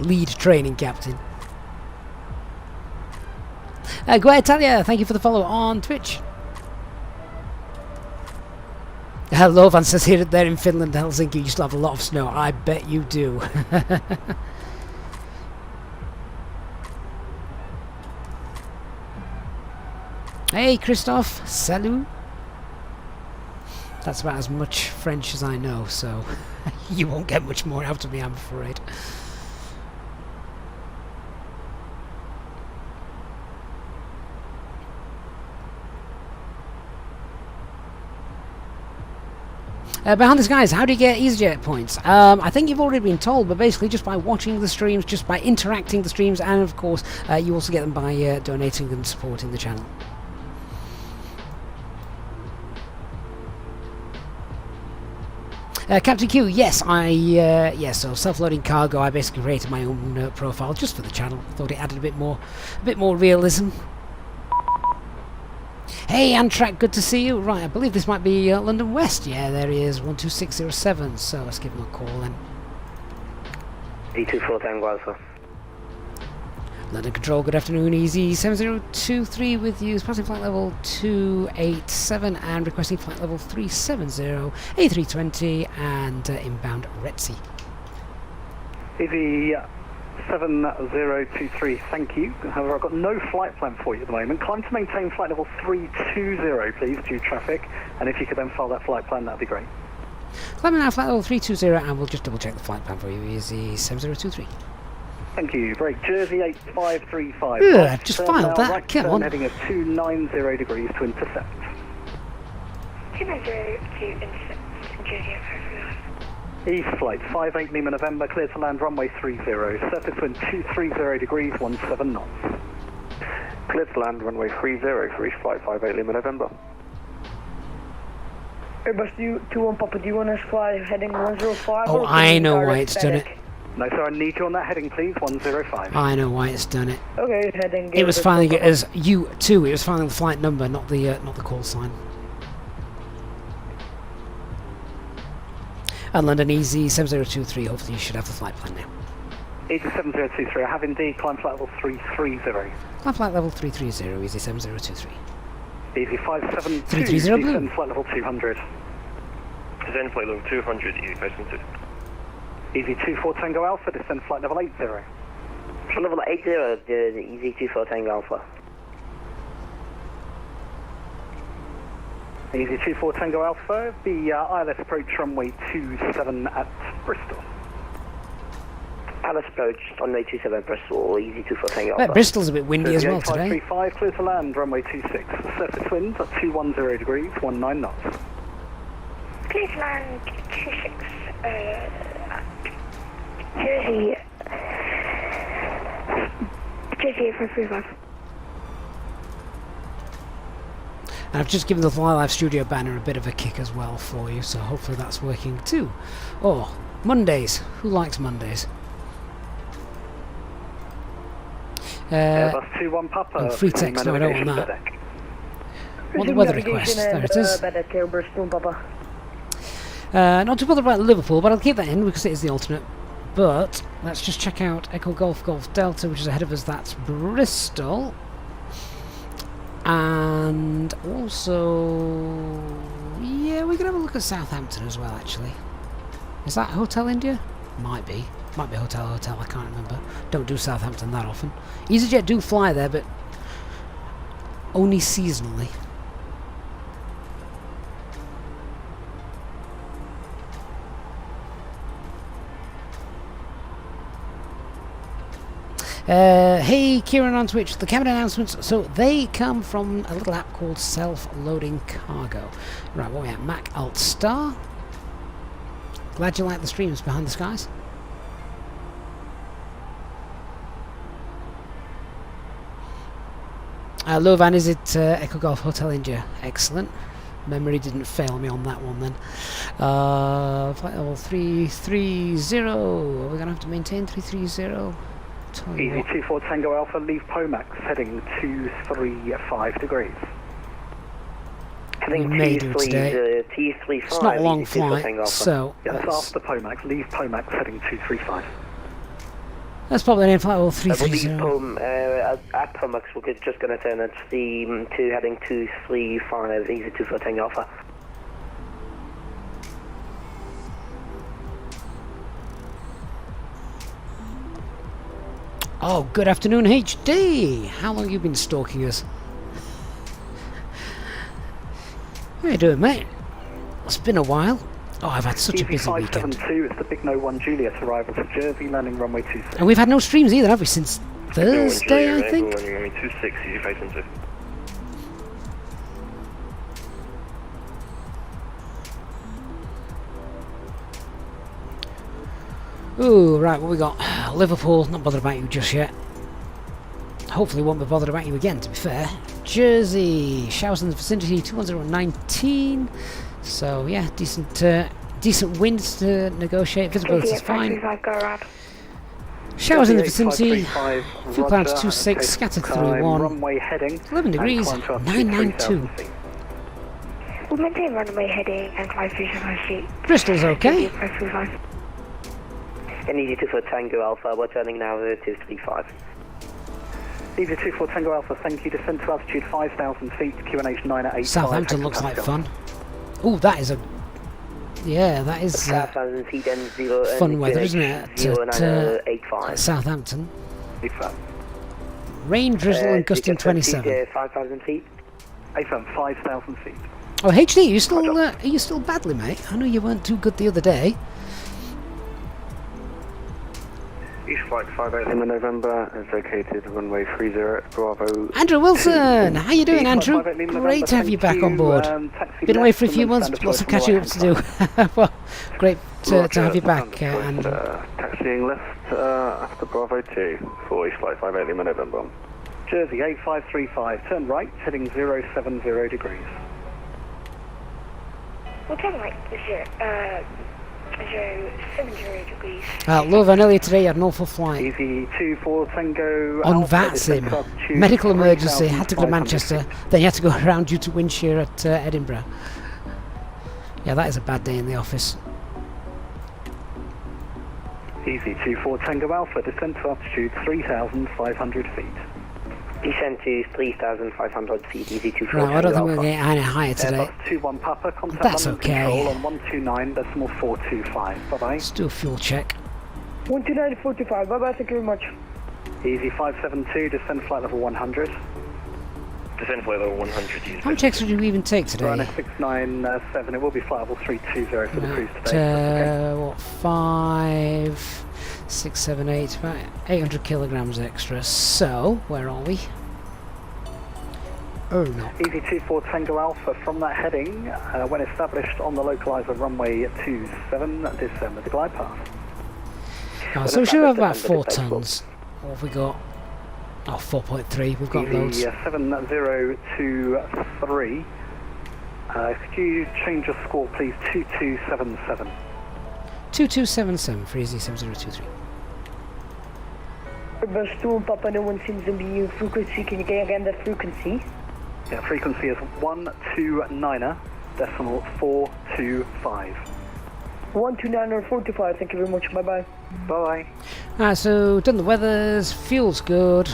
Lead training captain. Go ahead, Talia. Thank you for the follow on Twitch. Hello, Van says here there in Finland, Helsinki, you still have a lot of snow. I bet you do. Hey, Christophe. Salut. That's about as much French as I know, so you won't get much more out of me, I'm afraid. Behind this, guys, how do you get Easyjet points? I think you've already been told, but basically just by watching the streams, just by interacting the streams, and of course you also get them by donating and supporting the channel. Captain Q, yes, so self-loading cargo, I basically created my own profile just for the channel. Thought it added a bit more realism. Hey, Antrak, good to see you. Right, I believe this might be London West. Yeah, there he is, 12607, so let's give him a call then. E24 Tango Alpha. London Control, good afternoon, Easy 7023 with you, passing flight level 287 and requesting flight level 370, A320 and inbound Retzi. Easy 7023, thank you. However, I've got no flight plan for you at the moment. Climb to maintain flight level 320, please, due traffic, and if you could then file that flight plan, that'd be great. Climbing now flight level 320 and we'll just double check the flight plan for you, Easy 7023. Thank you. Break Jersey 8535. Yeah, I've just filed that. Right Come on. Heading of 290 degrees to intercept. 290 to intercept Jersey 8535. East flight 58 Lima November, clear to land runway 30. Surface wind 230 degrees, 17 knots. Clear to land runway 30 for East flight 58 Lima November. Airbus 21 Papa, do you want us to fly heading 105? Oh, I know why it's done it. No, sir, I need you on that heading, please, 105. I know why it's done it. Okay, heading. It was filing it as U2. It was filing the flight number, not the call sign. And London Easy 7023. Hopefully, you should have the flight plan now. Easy 7023. I have indeed climbed flight level 330. Climb flight level 330. Easy 7023. Easy 572. 330 blue. Descend flight level 200. Descend flight level 200, Easy 572. Easy 24 Tango Alpha, descend flight level 80. Flight level 80, the Easy 24 Tango Alpha. Easy 24 Tango Alpha, the ILS approach runway 27 at Bristol. ILS approach runway 27 at Bristol, Easy 24 Tango Alpha. Bristol's a bit windy as well today. 8535, clear to land, runway 26. Surface winds at 210 degrees, 19 knots. Clear to land 26, Jersey 8535. And I've just given the Fly Live Studio banner a bit of a kick as well for you, so hopefully that's working too. Oh, Mondays. Who likes Mondays? Airbus 21 Papa. Oh, free text. No, I don't want that. What the weather request? There it is. Not too bothered about Liverpool, but I'll keep that in because it is the alternate. But let's just check out Echo Golf Golf Delta, which is ahead of us. That's Bristol. And also, yeah, we can have a look at Southampton as well, actually. Is that Hotel India? Might be. Might be Hotel, I can't remember. Don't do Southampton that often. Easyjet do fly there, but only seasonally. Hey, Kieran on Twitch. The cabin announcements, so they come from a little app called Self-Loading Cargo. Right, what are we at? Mac Alt Star. Glad you like the streams behind the skies. Lovan, is it Echo Golf Hotel India? Excellent. Memory didn't fail me on that one then. Flight level 330. Are we going to have to maintain 330? Easy 24 Tango Alpha, leave Pomax, heading 235 degrees. We may do it today. It's not a long flight, so... Yeah, that's after Pomax, leave Pomax, heading 235. That's probably an flight level 330. At Pomax, we're just going to turn it to heading 235, Easy 24 Tango Alpha. Oh, good afternoon, HD! How long have you been stalking us? How you doing, mate? It's been a while. Oh, I've had such a busy weekend. 572, it's the Big No 1 Juliet arrival to Jersey, landing runway 26. And we've had no streams either, have we, since Thursday, I think? Landing runway 26, easy 572. Ooh, right, what we got? Liverpool, not bothered about you just yet. Hopefully won't be bothered about you again, to be fair. Jersey, showers in the vicinity, 21019. So, yeah, decent winds to negotiate. Visibility is fine. Showers in the vicinity, few clouds 26, scattered 31. Runway heading. 11 degrees, 992. We'll maintain runway heading and climb 335 feet. Bristol's okay. And Easy 24 Tango Alpha, we're turning now to 235. Easy 24 Tango Alpha, thank you. Descend to altitude 5,000 feet, QNH 9 at 8. Southampton looks like fun. Ooh, that is a... Yeah, that is fun weather, isn't it? At Southampton. Rain, drizzle and gusting 27. 5,000 feet. 5,000 feet. Oh, HD, are you still badly, mate? I know you weren't too good the other day. East Flight 58 in November is located runway 30 Bravo. Andrew Wilson, how you doing, Andrew? Great to have you back on board. Been away for a few months, lots of catching up to do. Well, great to have you back, Andrew. Taxiing left after Bravo 2 for East Flight 58 Lima November. Jersey 8535, turn right, heading 070 degrees. We'll turn right, 070 degrees. Low Vanilla today, you had an awful flight. Easy 24 Tango on VATSIM. Medical emergency, had to go to Manchester, then you had to go around due to wind shear at Edinburgh. Yeah, that is a bad day in the office. Easy 24 Tango Alpha, descend to altitude 3,500 feet. Descend to 3,500 feet, Easy 24 Right, I don't think Alpha. we're going to get any higher today. Airbus 21 Papa, contact That's London okay. Control on 129.425. Bye-bye. Let's do a fuel check. 129.45, bye-bye, thank you very much. Easy 572, descend flight level 100. Descend flight level 100. How much extra did we even take today? Runway 697, it will be flight level 320 for the cruise today. What, 5, 6, 7, 8, about 800 kilograms extra. So, where are we? Oh no. Easy 24 Tango Alpha, from that heading, when established on the localizer runway 27, descend with the glide path. Oh, so we should have about 4 tons. What have we got? Oh, 4.3, we've got loads. 7023. Could you change your score, please? 2277. 2277 for Easy 7023. Airbus 2 Papa no 1 seems to be frequency. Can you get again the frequency? Yeah, frequency is 129.425. 129.425, thank you very much, bye-bye. Bye. Alright, so done the weathers, fuel's good.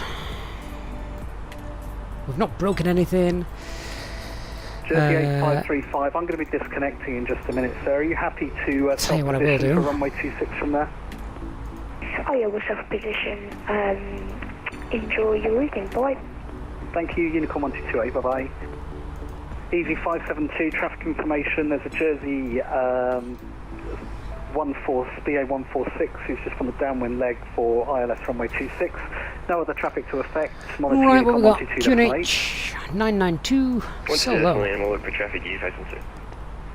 We've not broken anything. Jersey 8535, I'm going to be disconnecting in just a minute, sir. Are you happy to tell you what I will do. for runway 26 from there? Oh yeah, we'll self-position. Enjoy your evening, bye. Thank you, Unicorn 1228, bye-bye. Easy 572, traffic information, there's a Jersey BA146 who's just on the downwind leg for ILS runway 26. No other traffic to affect. Right, what we got? QNH 992, so low. And we'll look for traffic,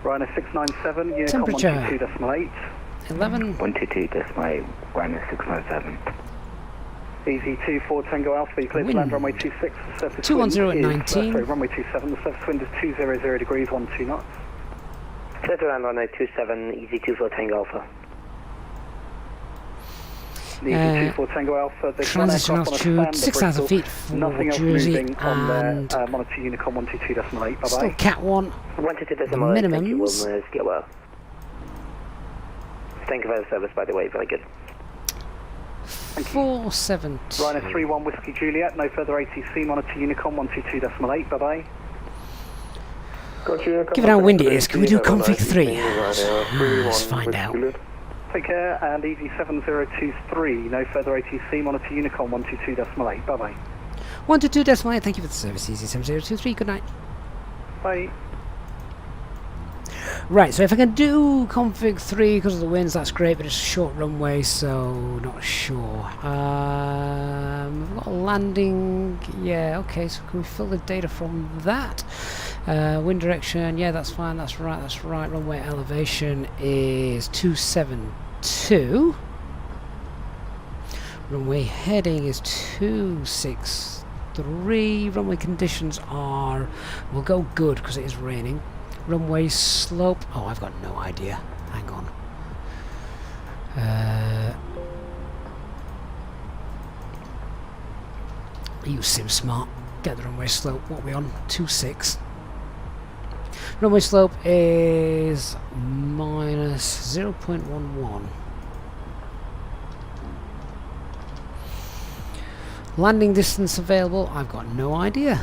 Rhino 697, Unicom Temperature. 122.8. 11. 122.8, Rhino 697. Easy 24 Tango Alpha, you clear to Wind. land runway 26, the surface 210 wind at is, 19. sorry, runway 27, the surface wind is 200 degrees, 12 knots. Clear to land runway 27, Easy 24 Tango Alpha. Easy 24 Tango Alpha, there's one Transition aircraft on a altitude, stand 6,000 at feet Bristol, for nothing else Jersey, moving on and there, monitor Unicom 122.8, bye still bye. Cat 1. 122.8, Minimums. thank you, Wilmers, get well. Thank you for the service, by the way, very good. 472. Rhino 31 Whiskey Juliet, no further ATC, monitor Unicom 122.8, bye bye. Given how windy it is, can we do config 3? Let's find out. Take care, and Easy 7023, no further ATC, monitor Unicom 122.8, bye bye. 122.8, thank you for the service, Easy 7023, good night. Bye. Right, so if I can do config 3 because of the winds, that's great, but it's a short runway, so not sure. We've got a landing, yeah, okay, so can we fill the data from that? Wind direction, yeah, that's fine, that's right. Runway elevation is 272. Runway heading is 263. Runway conditions are, we'll go good because it is raining. Runway slope, oh, I've got no idea. Hang on. Use SimSmart. Get the runway slope. What are we on? 26. Runway slope is minus 0.11. Landing distance available, I've got no idea.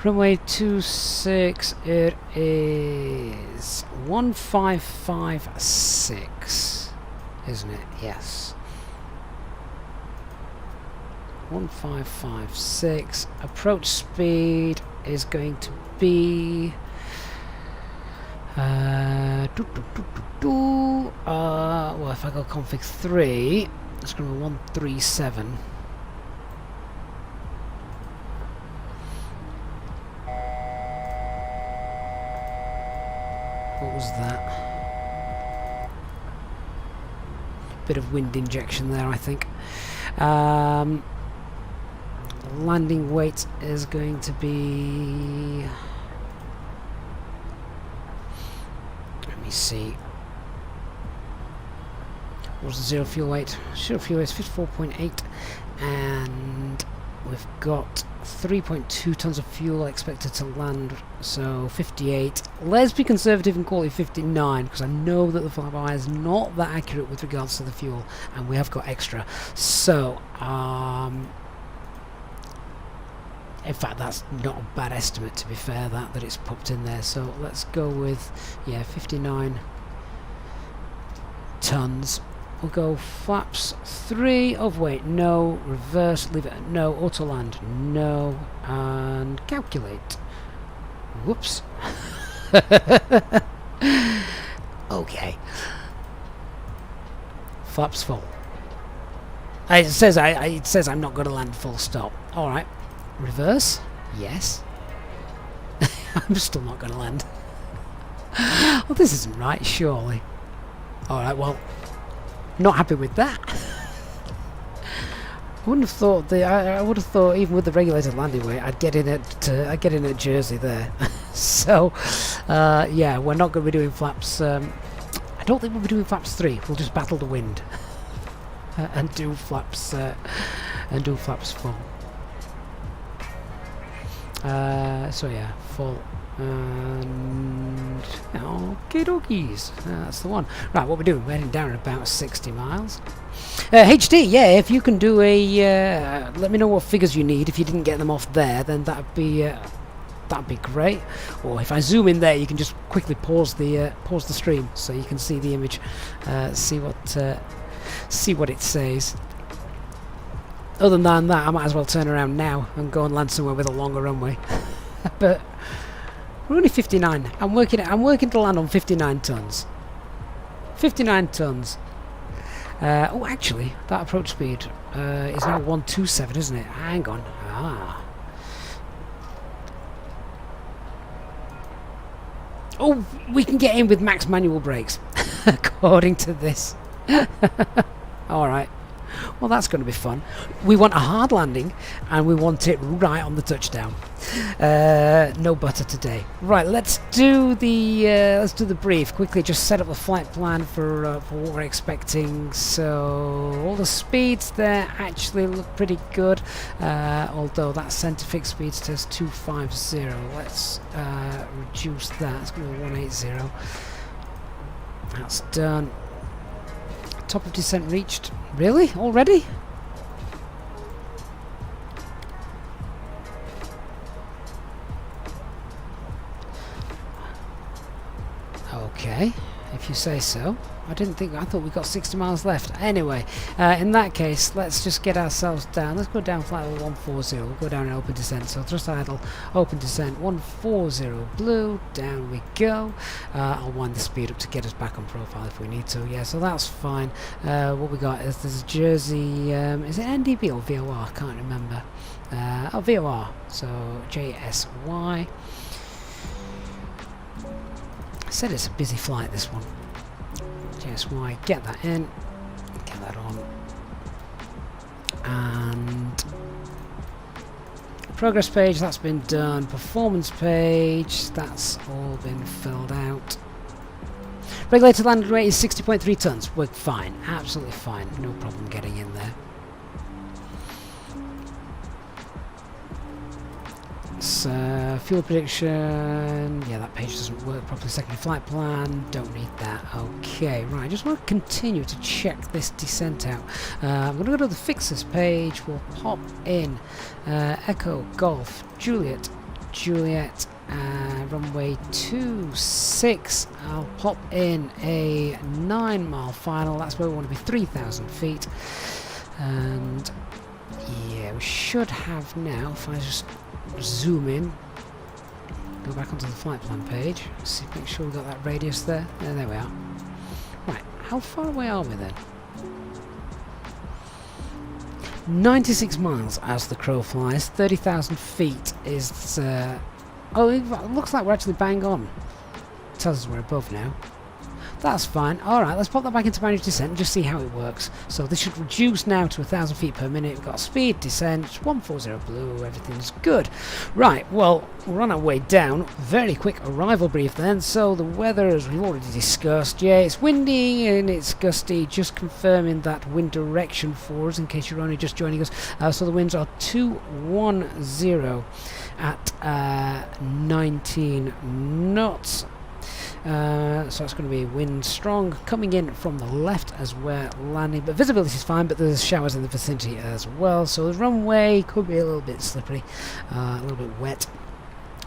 Runway 26, it is 1556, isn't it? Yes. 1556. Approach speed is going to be well, if I go config 3, it's going to be 137. What was that? Bit of wind injection there, I think. Landing weight is going to be... Let me see. What's the zero fuel weight? Zero fuel weight is 54.8, and we've got 3.2 tons of fuel expected to land, so 58. Let's be conservative and call it 59, because I know that the FlyByWire is not that accurate with regards to the fuel, and we have got extra. So, in fact, that's not a bad estimate, to be fair, that it's popped in there. So let's go with, yeah, 59 tons. We'll go flaps 3, overweight, no, reverse, leave it at no, auto land, no, and calculate. Whoops. Okay. Flaps full. It says I'm not going to land full stop. All right. Reverse? Yes. I'm still not going to land. Well, this isn't right, surely. Alright, well, not happy with that. I wouldn't have thought I would have thought even with the regulated landing weight I'd get in at Jersey there. So yeah, we're not going to be doing flaps. I don't think we'll be doing flaps 3. We'll just battle the wind and do flaps full. So yeah, full and okie dokies. That's the one. Right, what we're doing? We're heading down at about 60 miles. HD, yeah. If you can do a, let me know what figures you need. If you didn't get them off there, then that'd be great. Or if I zoom in there, you can just quickly pause the stream so you can see the image, see what it says. Other than that, I might as well turn around now and go and land somewhere with a longer runway. But we're only 59. I'm working to land on 59 tons. 59 tons. Oh, actually, that approach speed is now 127, isn't it? Hang on. Oh, we can get in with max manual brakes, according to this. Alright. Well, that's going to be fun. We want a hard landing, and we want it right on the touchdown. No butter today. Right, let's do the brief quickly. Just set up the flight plan for what we're expecting. So all the speeds there actually look pretty good, although that centre fixed speed says 250. Let's reduce that. It's going to be 180. That's done. Top of descent reached. Really? Already? Okay, if you say so. I thought we got 60 miles left. Anyway, in that case, let's just get ourselves down. Let's go down flight level 140. We'll go down in open descent. So thrust idle, open descent, 140 blue. Down we go. I'll wind the speed up to get us back on profile if we need to. Yeah, so that's fine. What we got is there's Jersey. Is it NDB or VOR? I can't remember. Oh, VOR. So JSY. I said it's a busy flight, this one. JSY, get that in, get that on, and progress page, that's been done. Performance page, that's all been filled out. Regulated landing rate is 60.3 tons. We're fine, absolutely fine, no problem getting in there. Fuel prediction, yeah, that page doesn't work properly. Secondary flight plan, don't need that. Okay, right, I just want to continue to check this descent out. I'm going to go to the fixes page. We'll pop in Echo Golf Juliet runway 26. I'll pop in a 9-mile final. That's where we want to be, 3,000 feet. And yeah, we should have now, if I just zoom in, go back onto the flight plan page, see, make sure we've got that radius there. There we are. Right, how far away are we then? 96 miles as the crow flies. 30,000 feet is oh, it looks like we're actually bang on. It tells us we're above now. That's fine. Alright, let's pop that back into managed descent and just see how it works. So this should reduce now to 1,000 feet per minute. We've got speed, descent, 140 blue, everything's good. Right, well, we're on our way down. Very quick arrival brief then. So the weather, as we've already discussed, yeah, it's windy and it's gusty. Just confirming that wind direction for us in case you're only just joining us. So the winds are 210 at 19 knots. So it's going to be wind strong coming in from the left as we're landing, but visibility is fine, but there's showers in the vicinity as well, so the runway could be a little bit slippery, a little bit wet,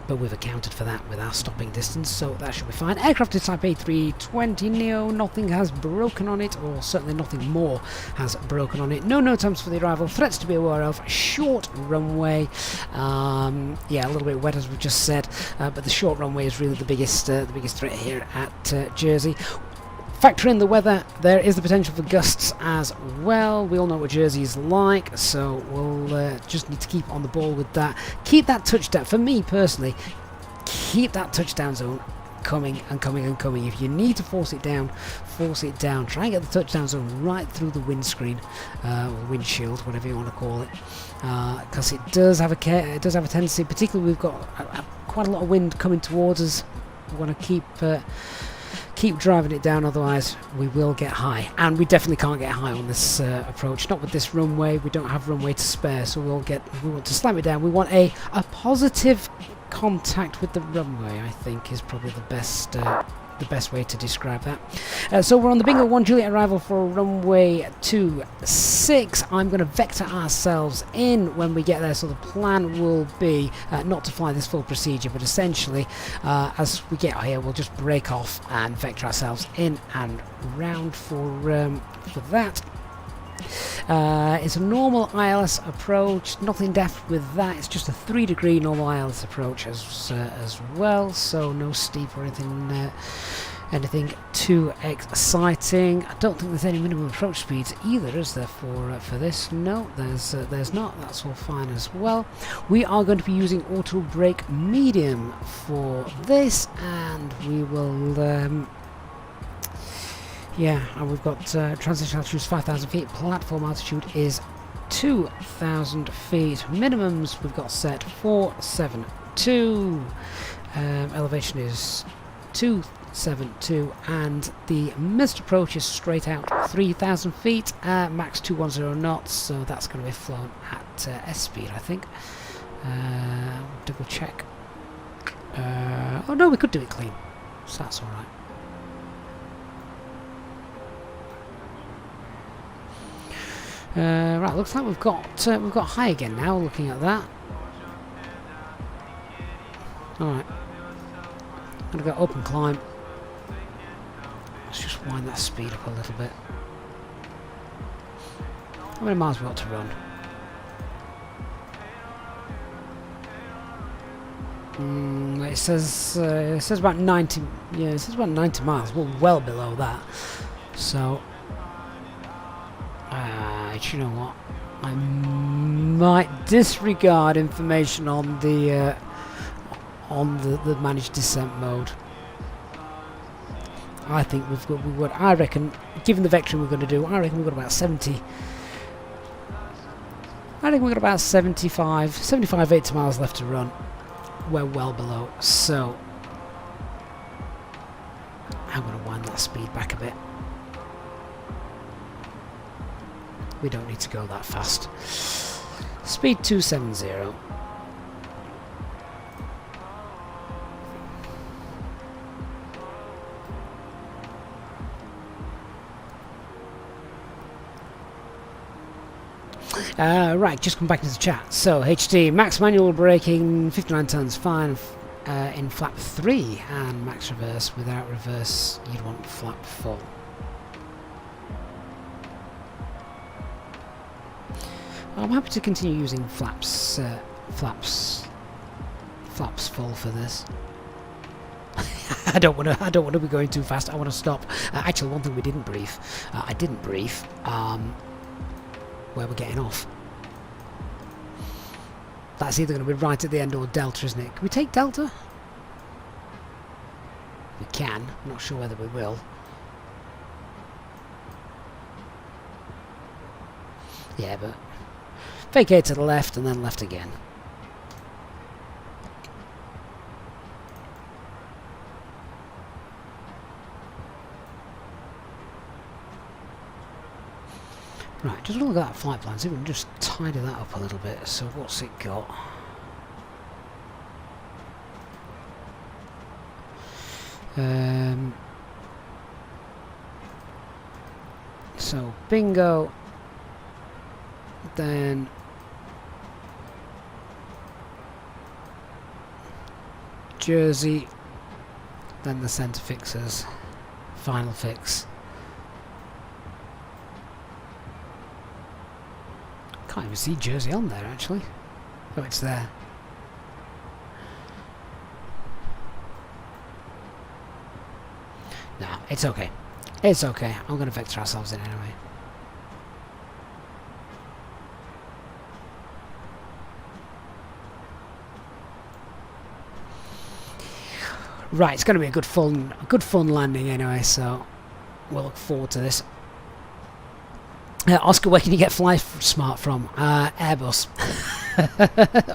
but we've accounted for that with our stopping distance, so that should be fine. Aircraft is type A320neo, nothing has broken on it, or certainly nothing more has broken on it. No times for the arrival, threats to be aware of, short runway, yeah, a little bit wet as we just said, but the short runway is really the biggest threat here at Jersey. Factor in the weather, there is the potential for gusts as well. We all know what Jersey is like, so we'll just need to keep on the ball with that. Keep that touchdown, for me personally, keep that touchdown zone coming and coming and coming. If you need to force it down, force it down. Try and get the touchdown zone right through the windscreen, or windshield, whatever you want to call it, because it does have a tendency, particularly we've got quite a lot of wind coming towards us. We want to keep driving it down, otherwise we will get high, and we definitely can't get high on this approach, not with this runway. We don't have runway to spare, so we want to slam it down. We want a positive contact with the runway, I think, is probably the best way to describe that. So we're on the Bingo 1 Juliet arrival for runway 26. I'm going to vector ourselves in when we get there, so the plan will be not to fly this full procedure, but essentially as we get here we'll just break off and vector ourselves in and round for that. It's a normal ILS approach, nothing daft with that. It's just a 3-degree normal ILS approach as well, so no steep or anything anything too exciting. I don't think there's any minimum approach speeds either, is there, for this? No, there's not. That's all fine as well. We are going to be using auto brake medium for this, and we will yeah, and we've got transition altitude is 5,000 feet, platform altitude is 2,000 feet, minimums we've got set 472, elevation is 272, and the missed approach is straight out 3,000 feet, max 210 knots, so that's going to be flown at S speed, I think. Double check. Oh no, we could do it clean, so that's alright. Right, looks like we've got high again now. Looking at that. All right, I'm gonna go open climb. Let's just wind that speed up a little bit. How many miles we got to run? It says about 90. Yeah, it says about 90 miles. We're well below that. So. You know what? I might disregard information on the managed descent mode. I think I reckon, given the vectoring we're going to do, I reckon we've got about 70. I think we've got about 75, 80 miles left to run. We're well below, so I'm going to wind that speed back a bit. We don't need to go that fast. Speed 270. Right, just come back into the chat. So, HT, max manual braking, 59 tons, fine in flap 3, and max reverse. Without reverse, you'd want flap 4. I'm happy to continue using flaps full for this. I don't want to be going too fast. I want to stop. Actually, one thing we didn't brief. I didn't brief where we're getting off. That's either going to be right at the end or Delta, isn't it? Can we take Delta? We can. I'm not sure whether we will. Yeah, but vacate to the left and then left again. Right, just look at that flight plan, see if we can just tidy that up a little bit. So what's it got? So bingo, then Jersey, then the centre fixers, final fix. Can't even see Jersey on there actually. Oh, it's there. Nah, it's okay. It's okay. I'm going to vector ourselves in anyway. Right, it's going to be a good fun landing anyway, so we'll look forward to this. Oscar, where can you get Fly Smart from? Airbus.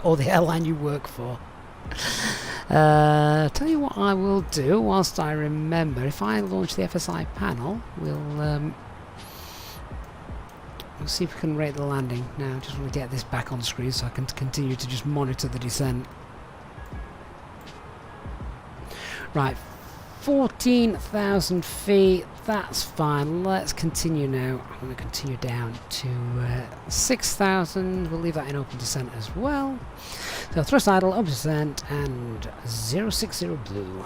Or the airline you work for. Tell you what I will do, whilst I remember, if I launch the FSI panel, we'll see if we can rate the landing. Now, I just want to get this back on screen so I can continue to just monitor the descent. Right, 14,000 feet, that's fine. Let's continue now. I'm going to continue down to 6,000. We'll leave that in open descent as well. So thrust idle, open descent, and 060 blue.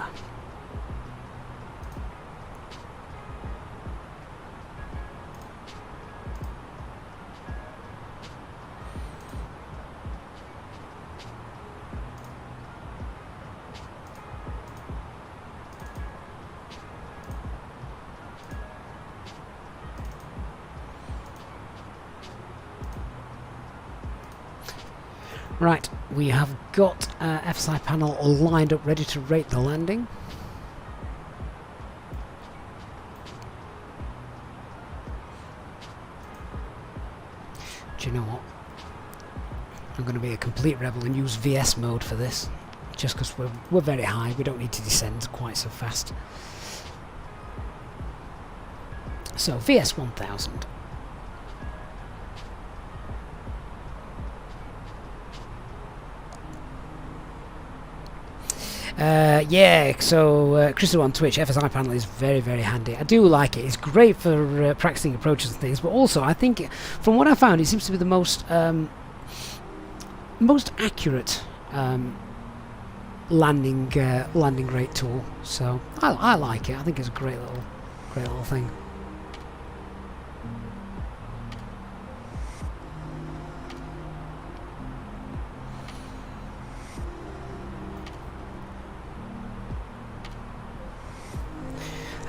Right, we have got FSI panel lined up ready to rate the landing. Do you know what? I'm going to be a complete rebel and use VS mode for this, just because we're very high. We don't need to descend quite so fast. So VS 1000. Yeah, so Crystal on Twitch, FSI panel is very, very handy. I do like it. It's great for practicing approaches and things, but also I think, from what I found, it seems to be the most accurate landing rate tool. So I like it. I think it's a great little thing.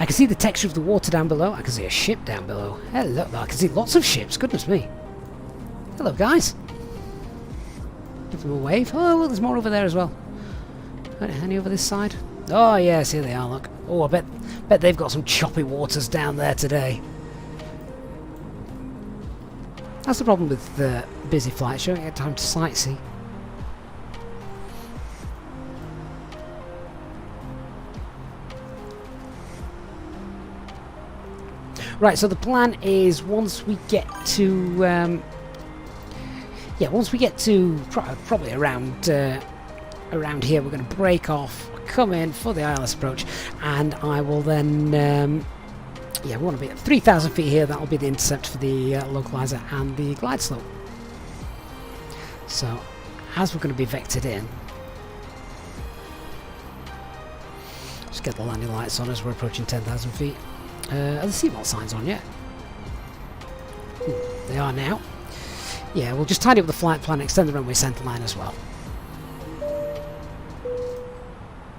I can see the texture of the water down below. I can see a ship down below. Hello, I can see lots of ships. Goodness me. Hello, guys. Give them a wave. Oh, well, there's more over there as well. Any over this side? Oh, yes, here they are, look. Oh, I bet they've got some choppy waters down there today. That's the problem with busy flights. You don't get time to sightsee. Right, so the plan is once we get to probably around here, we're going to break off, come in for the ILS approach, and I will then we want to be at 3,000 feet here. That'll be the intercept for the localizer and the glide slope. So as we're going to be vectored in, just get the landing lights on as we're approaching 10,000 feet. Are the seatbelt signs on yet? They are now. Yeah, we'll just tidy up the flight plan, extend the runway centre line as well.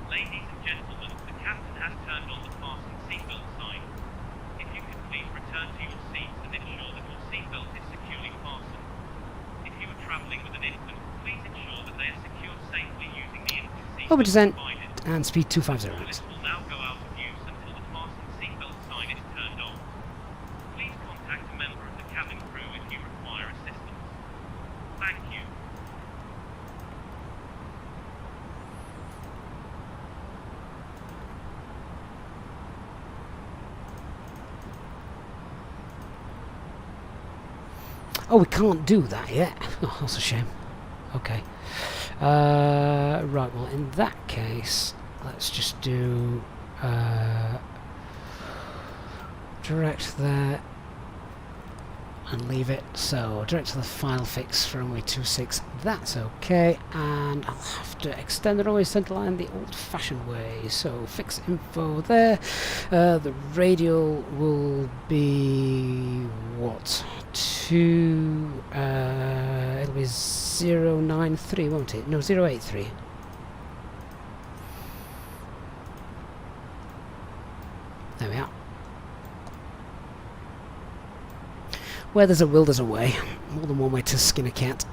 Ladies and gentlemen, the captain has turned on the fasten seatbelt sign. If you could please return to your seats and ensure that your seatbelt is securely fastened. If you are travelling with an infant, please ensure that they are secured safely using the infant seatbelt Over descent provided. and speed 250. This will now go out of use until the fasten seatbelt sign is turned off. Please contact a member of the cabin crew if you require assistance. Thank you. Oh, we can't do that yet. Oh, that's a shame. Okay. Right, well, in that case, let's just do direct there and leave it. So direct to the final fix for runway 26. That's okay, and I'll have to extend the runway centre line the old-fashioned way. So fix info there. The radial will be what? It'll be 093, won't it? No, 083. There we are. Where there's a will, there's a way. More than one way to skin a cat.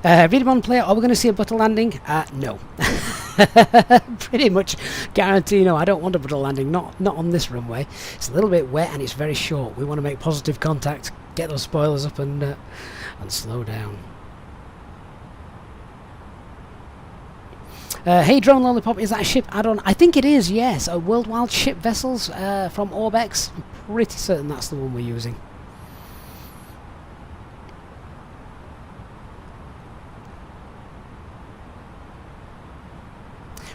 Redemon player, are we going to see a butter landing? No. Pretty much guarantee no. I don't want a butter landing, not on this runway. It's a little bit wet and it's very short. We want to make positive contact, get those spoilers up and slow down. Hey Drone Lollipop, is that a ship add-on? I think it is, yes. World Wild Ship Vessels from Orbex. I'm pretty certain that's the one we're using.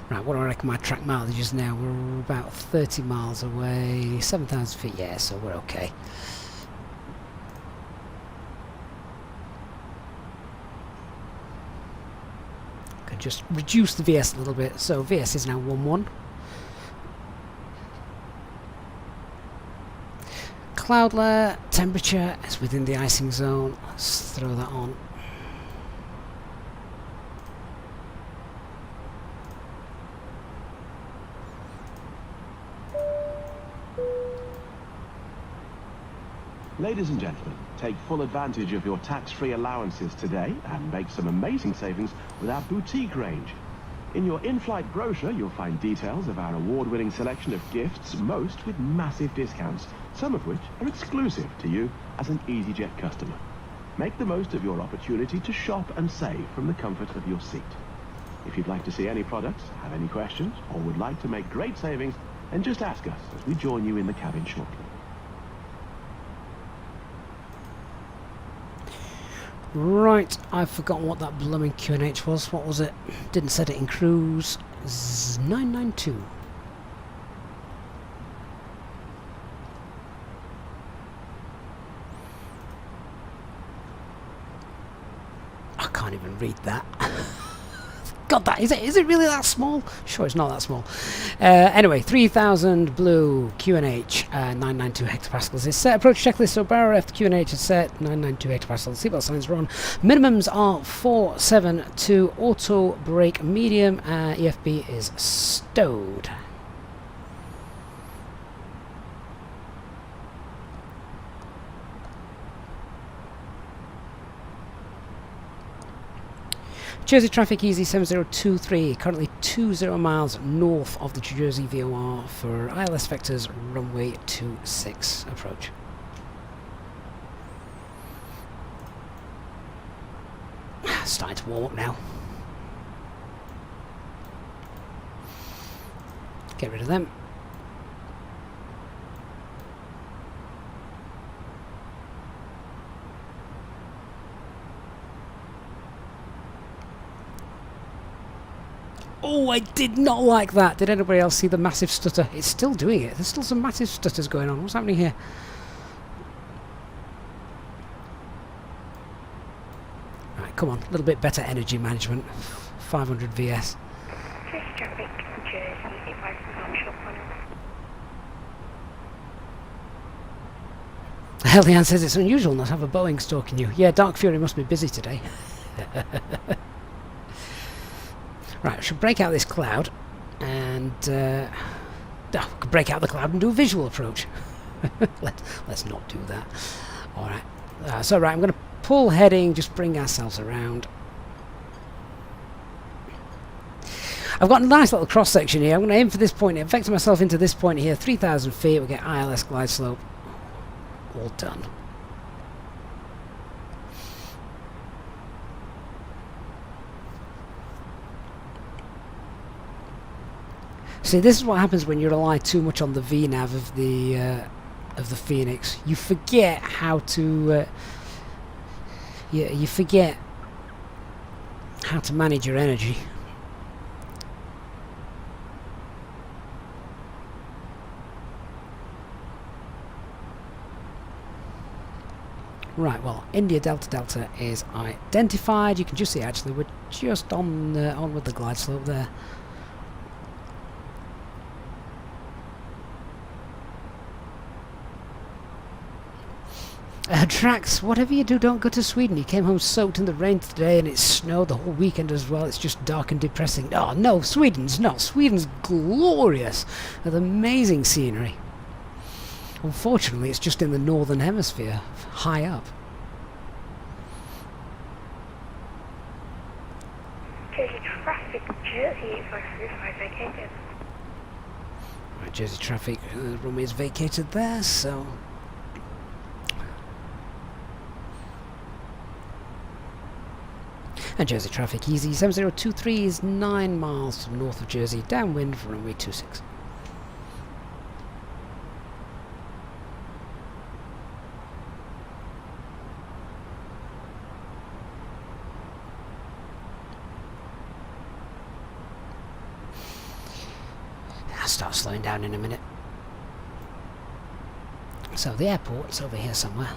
Right, what do I reckon my track mileage is now? We're about 30 miles away, 7,000 feet, yeah, so we're okay. Could just reduce the VS a little bit, so VS is now 1-1. Cloud layer, temperature is within the icing zone, let's throw that on. Ladies and gentlemen, take full advantage of your tax-free allowances today and make some amazing savings with our boutique range. In your in-flight brochure, you'll find details of our award-winning selection of gifts, most with massive discounts, some of which are exclusive to you as an Easyjet customer. Make the most of your opportunity to shop and save from the comfort of your seat. If you'd like to see any products, have any questions, or would like to make great savings, then just ask us as we join you in the cabin shortly. Right, I've forgotten what that blooming QNH was. What was it? Didn't set it in cruise. 992. I can't even read that. God, that is it really that small? Sure, it's not that small. Anyway, 3000 blue QNH, 992 hectopascals is set. Approach checklist, so barrel left QNH is set, 992 hectopascals. Seatbelt signs are on. Minimums are 472. Auto brake medium. EFB is stowed. Jersey traffic easy 7023, currently 20 miles north of the Jersey VOR for ILS vectors runway 26 approach. Starting to warm up now. Get rid of them. Oh, I did not like that. Did anybody else see the massive stutter? It's still doing it. There's still some massive stutters going on. What's happening here? Right, come on. A little bit better energy management. 500 VS. FSTraffic, Jersey, if I shop on Helian says it's unusual not to have a Boeing stalking you. Yeah, Dark Fury must be busy today. Right, I should break out this cloud and break out the cloud and do a visual approach. Let's not do that. Alright, so right, I'm going to pull heading, just bring ourselves around. I've got a nice little cross section here. I'm going to aim for this point, vector myself into this point here, 3,000 feet, we'll get ILS glide slope. All done. See, this is what happens when you rely too much on the VNAV of the Phoenix. You forget how to you forget how to manage your energy. Right, well, India Delta Delta is identified. You can just see actually we're just on with the glide slope there. Drax, whatever you do, don't go to Sweden. You came home soaked in the rain today and it snowed the whole weekend as well. It's just dark and depressing. Oh no, Sweden's not. Sweden's glorious with amazing scenery. Unfortunately, it's just in the northern hemisphere, high up. Jersey traffic, Jersey, if I vacated. Right, Jersey traffic, runway is vacated there, so... And Jersey traffic easy 7023 is 9 miles to the north of Jersey, downwind for runway 26. I'll start slowing down in a minute. So the airport's over here somewhere.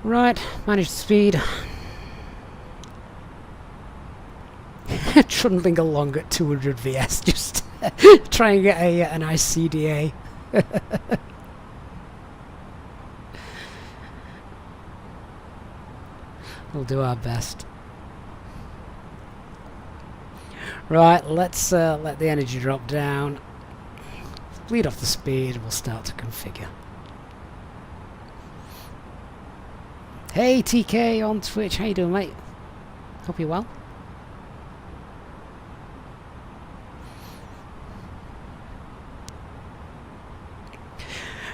Right, manage the speed. Trundling along at 200 VS, just try and get a nice CDA. We'll do our best. Right, let's let the energy drop down. Lead off the speed, we'll start to configure. Hey TK on Twitch, how you doing, mate? Hope you're well.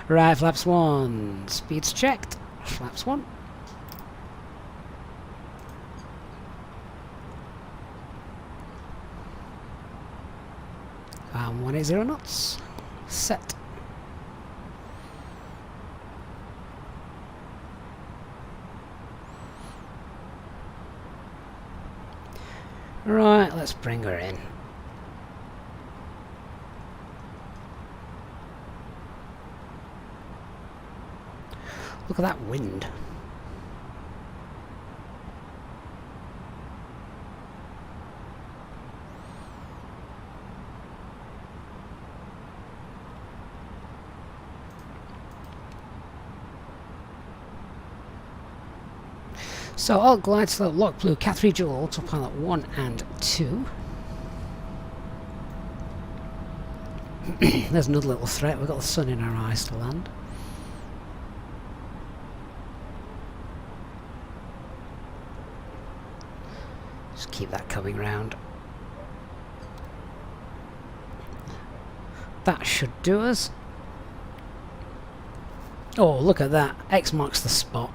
Right, flaps 1. Speed's checked. Flaps 1. And 180 knots. Set. Right, let's bring her in. Look at that wind. So, alt glide slope, lock blue, Cat 3 dual, autopilot 1 and 2. There's another little threat, we've got the sun in our eyes to land. Just keep that coming round. That should do us. Oh, look at that. X marks the spot.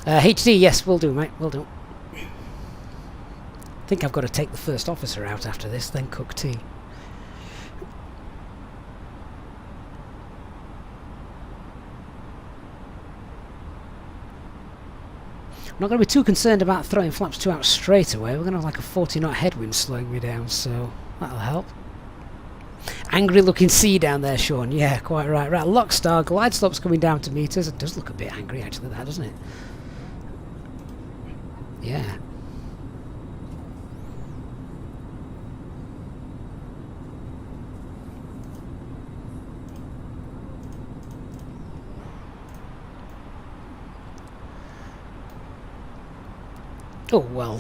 HD, yes, will do, mate, will do. I think I've got to take the first officer out after this, then cook tea. I'm not going to be too concerned about throwing flaps 2 out straight away. We're going to have like a 40-knot headwind slowing me down, so that'll help. Angry looking sea down there, Sean. Yeah, quite right. Right, Lockstar, glide slope's coming down to meters. It does look a bit angry, actually, that, doesn't it? Yeah. Oh, well,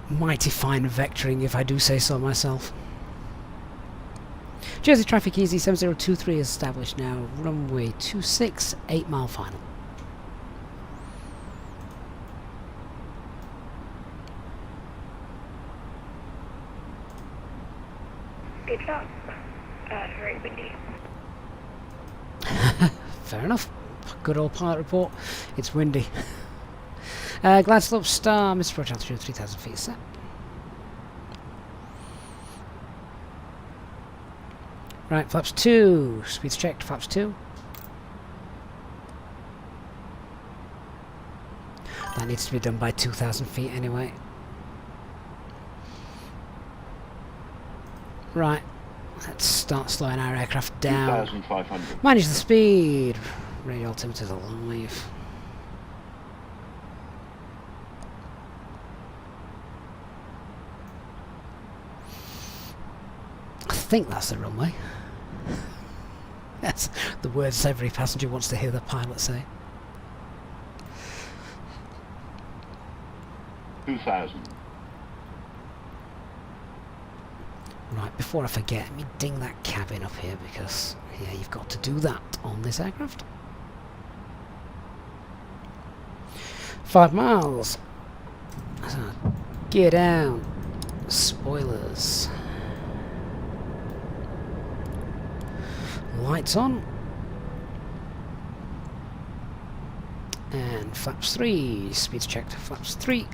mighty fine vectoring, if I do say so myself. Jersey traffic easy, 7023 is established now. Runway 26, 8 mile final. Good shot. Very windy. Fair enough. Good old pilot report. It's windy. Glide slope star, Mr. Approach altitude 3,000 feet set. Right, flaps 2. Speed's checked, flaps 2. That needs to be done by 2,000 feet anyway. Right, let's start slowing our aircraft down. 2,500. Manage the speed. Radio altimeter's a long wave. I think that's the runway. That's the words every passenger wants to hear the pilot say. 2,000. Right, before I forget, let me ding that cabin up here because, yeah, you've got to do that on this aircraft. 5 miles. So, gear down. Spoilers. Lights on. And flaps 3. Speed's checked. Flaps 3.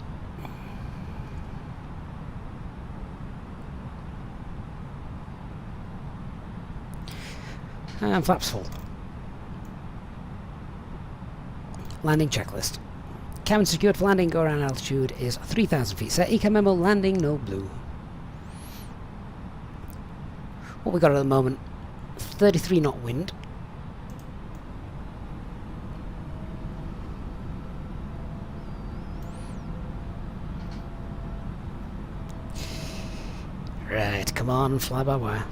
And flaps full. Landing checklist. Cabin secured for landing. Go around altitude is 3,000 feet. Set Eco memo. Landing no blue. What we got at the moment? 33 knot wind. Right, come on, fly by wire.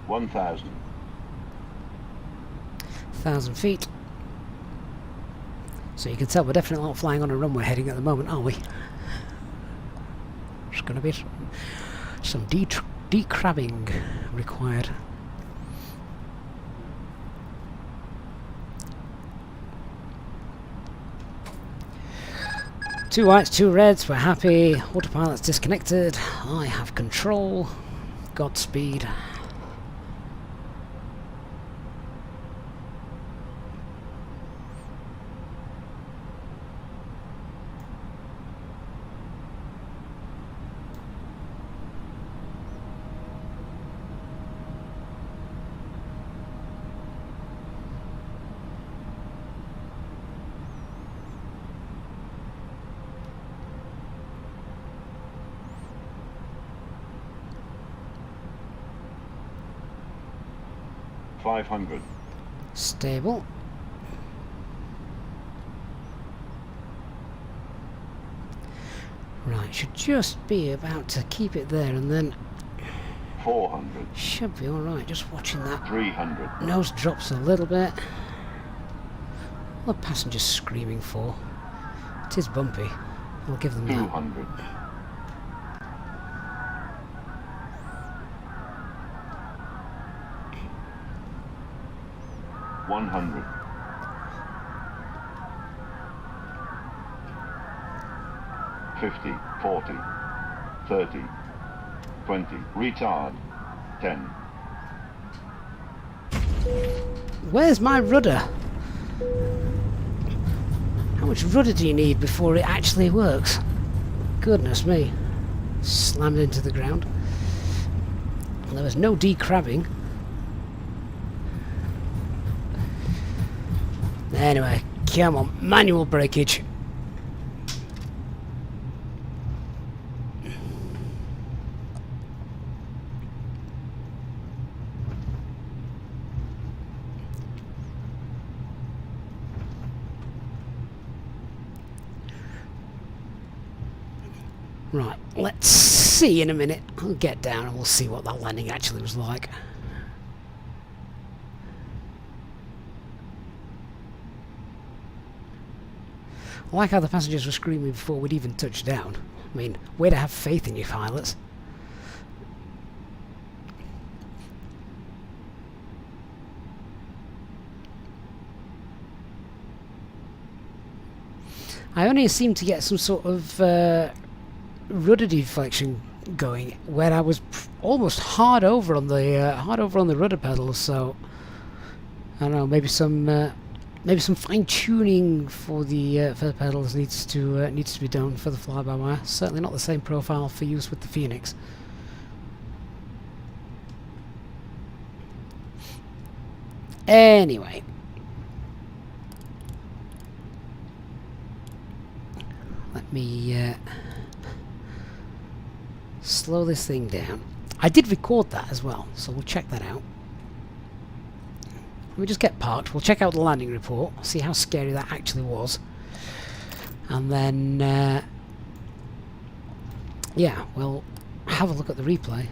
1,000. 1,000 feet. So you can tell we're definitely not flying on a runway heading at the moment, are we? There's going to be some decrabbing required. Two whites, two reds, we're happy. Autopilot's disconnected. I have control. Godspeed. $500. Stable. Right, should just be about to keep it there and then 400. should be alright, just watching that. 300. Nose drops a little bit. What are passengers screaming for? It is bumpy. I'll give them that. 200. 100. 50, 40, 30, 20, retard, 10. Where's my rudder? How much rudder do you need before it actually works? Goodness me. Slammed into the ground. There was no decrabbing. Anyway, come on, manual breakage. Right, let's see in a minute. I'll get down and we'll see what that landing actually was like. I like how the passengers were screaming before we'd even touched down. I mean, way to have faith in your pilots. I only seem to get some sort of rudder deflection going where I was almost hard over on the rudder pedals. So I don't know, maybe some fine tuning for the pedals needs to be done for the fly-by-wire. Certainly not the same profile for use with the Phoenix. Anyway. Let me slow this thing down. I did record that as well, so we'll check that out. Let me just get parked. We'll check out the landing report, see how scary that actually was. And then, yeah, we'll have a look at the replay.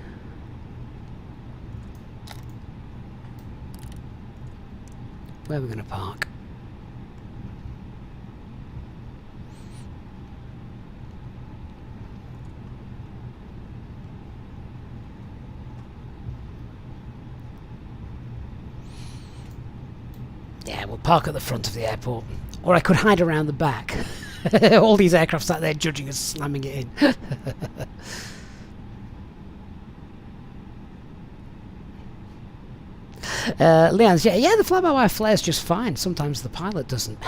Where are we going to park? Yeah, we'll park at the front of the airport. Or I could hide around the back. All these aircraft sat there judging us, slamming it in. Leon's, yeah, the fly-by-wire flares just fine. Sometimes the pilot doesn't.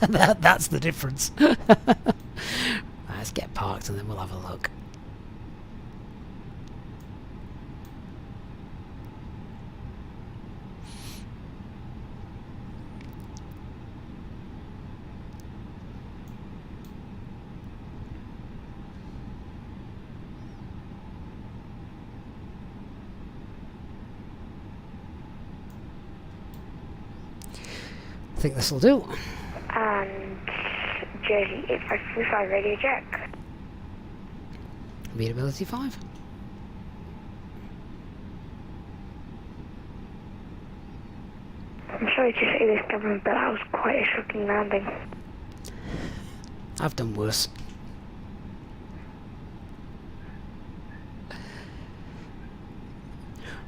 That's the difference. Let's get parked and then we'll have a look. I think this will do. And Jersey 8535 radio check. Readability 5. sorry to say this, Gavin, but that was quite a shocking landing. I've done worse.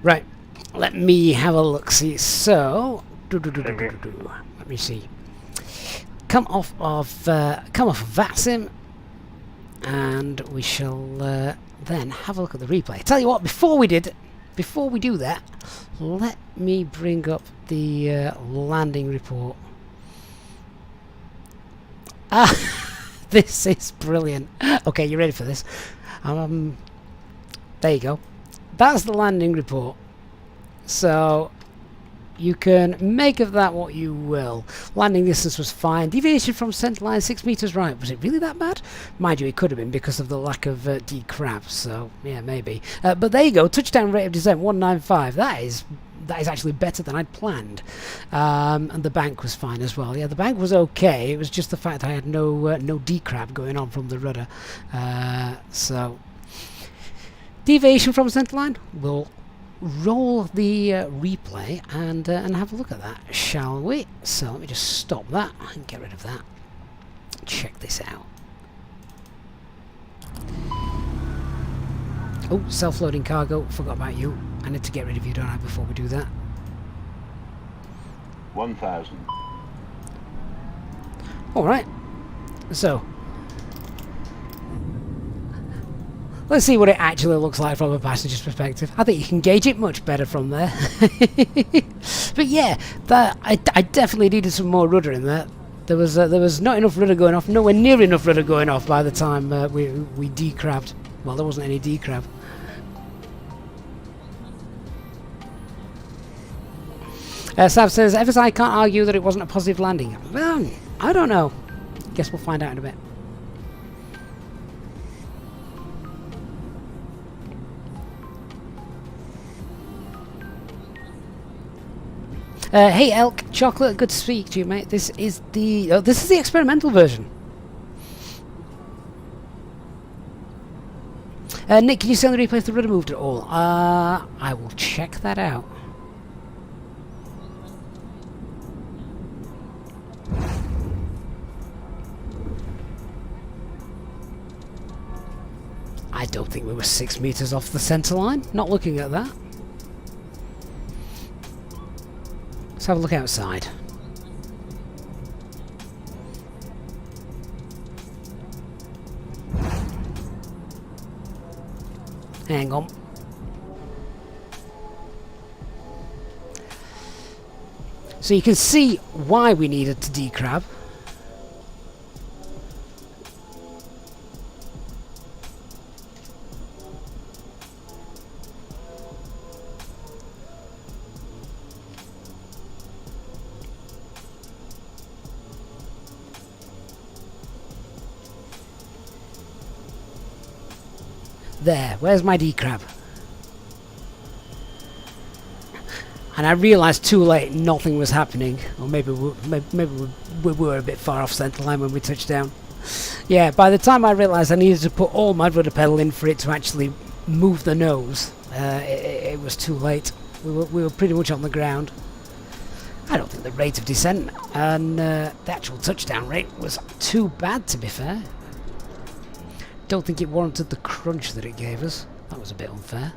Right, let me have a look. See, so let me see. Come off of VATSIM, and we shall then have a look at the replay. Tell you what, before we do that, let me bring up the landing report. Ah, this is brilliant. Okay, you ready for this? There you go. That's the landing report. So you can make of that what you will. Landing distance was fine. Deviation from centre line 6 meters right. Was it really that bad? Mind you, it could have been because of the lack of decrab. So yeah, maybe. But there you go. Touchdown rate of descent 195. That is actually better than I'd planned. And the bank was fine as well. Yeah, the bank was okay. It was just the fact that I had no decrab going on from the rudder. So deviation from centre line. We'll roll the replay and have a look at that, shall we? So let me just stop that and get rid of that. Check this out. Oh, self-loading cargo. Forgot about you. I need to get rid of you, don't I, before we do that? 1,000. Alright. So let's see what it actually looks like from a passenger's perspective. I think you can gauge it much better from there. But yeah, I definitely needed some more rudder in there. There was not enough rudder going off, nowhere near enough rudder going off by the time we decrabbed. Well, there wasn't any decrab. Sav says, FSI can't argue that it wasn't a positive landing. Well, I don't know. Guess we'll find out in a bit. Hey Elk, Chocolate, good to speak to you, mate. This is the experimental version. Nick, can you see on the replay if the rudder moved at all? I will check that out. I don't think we were 6 meters off the centre line. Not looking at that. Let's have a look outside. Hang on. So you can see why we needed to decrab. There, where's my decrab? And I realised too late nothing was happening, or maybe we were a bit far off centre line when we touched down. Yeah, by the time I realised I needed to put all my rudder pedal in for it to actually move the nose, it was too late. We were pretty much on the ground. I don't think the rate of descent and the actual touchdown rate was too bad, to be fair. Don't think it warranted the crunch that it gave us. That was a bit unfair.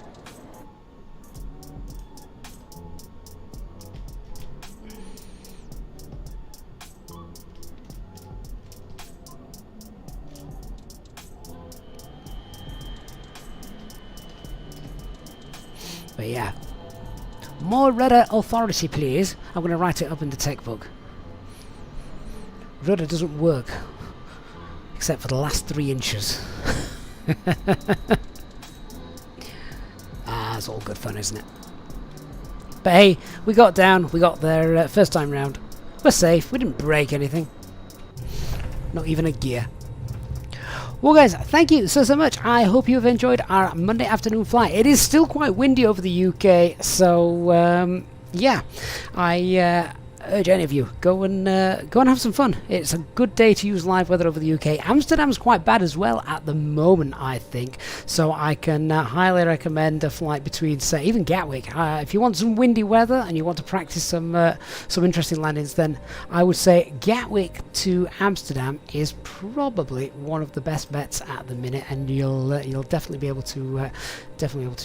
But yeah, more rudder authority please. I'm going to write it up in the tech book. Rudder doesn't work except for the last 3 inches. It's all good fun, isn't it? But hey, we got down, we got there first time round. We're safe, we didn't break anything. Not even a gear. Well guys, thank you so much. I hope you've enjoyed our Monday afternoon flight. It is still quite windy over the UK, so yeah, I urge any of you, go and have some fun. It's a good day to use live weather over the UK. Amsterdam's quite bad as well at the moment, I think, so I can highly recommend a flight between, say, even Gatwick. If you want some windy weather and you want to practice some interesting landings, then I would say Gatwick to Amsterdam is probably one of the best bets at the minute, and you'll definitely be able to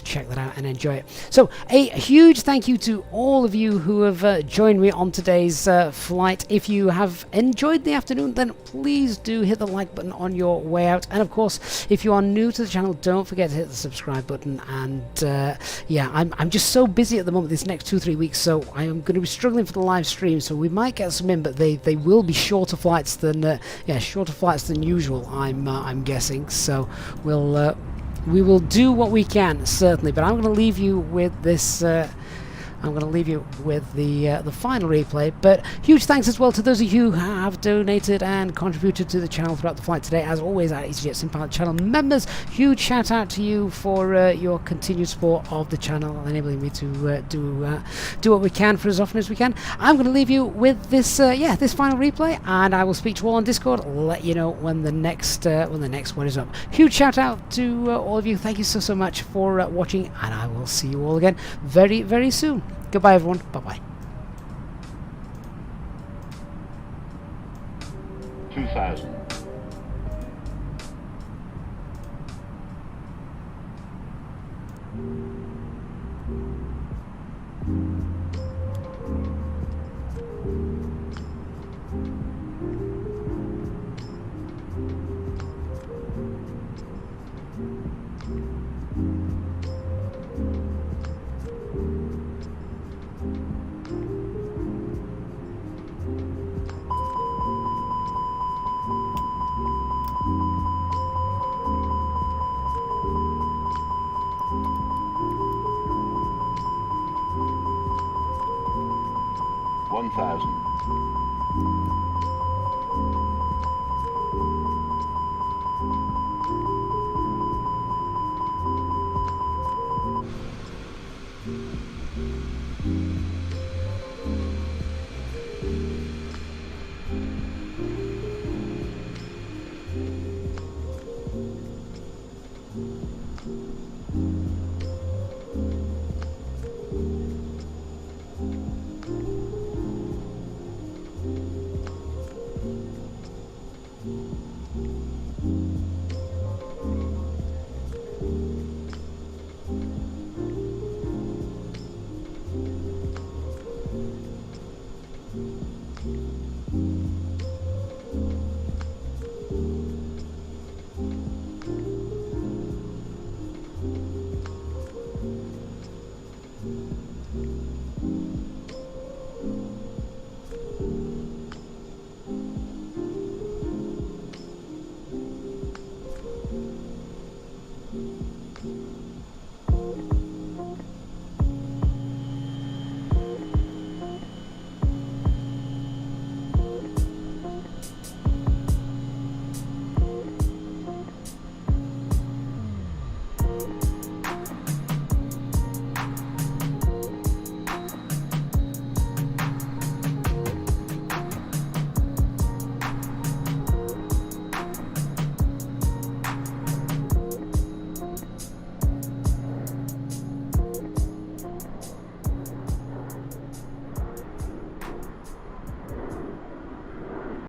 check that out and enjoy it. So a huge thank you to all of you who have joined me on today's flight. If you have enjoyed the afternoon, then please do hit the like button on your way out, and of course if you are new to the channel, don't forget to hit the subscribe button. And yeah, I'm just so busy at the moment this next 2-3 weeks, so I am going to be struggling for the live stream, so we might get some in, but they will be shorter flights than usual, I'm guessing. So we will do what we can, certainly, but I'm going to leave you with this. I'm going to leave you with the final replay. But huge thanks as well to those of you who have donated and contributed to the channel throughout the flight today. As always, our Easyjet SimPilot channel members, huge shout out to you for your continued support of the channel, enabling me to do what we can for as often as we can. I'm going to leave you with this this final replay, and I will speak to you all on Discord. Let you know when the next one is up. Huge shout out to all of you. Thank you so much for watching, and I will see you all again very, very soon. Goodbye, everyone. Bye-bye. 2000. $1,000.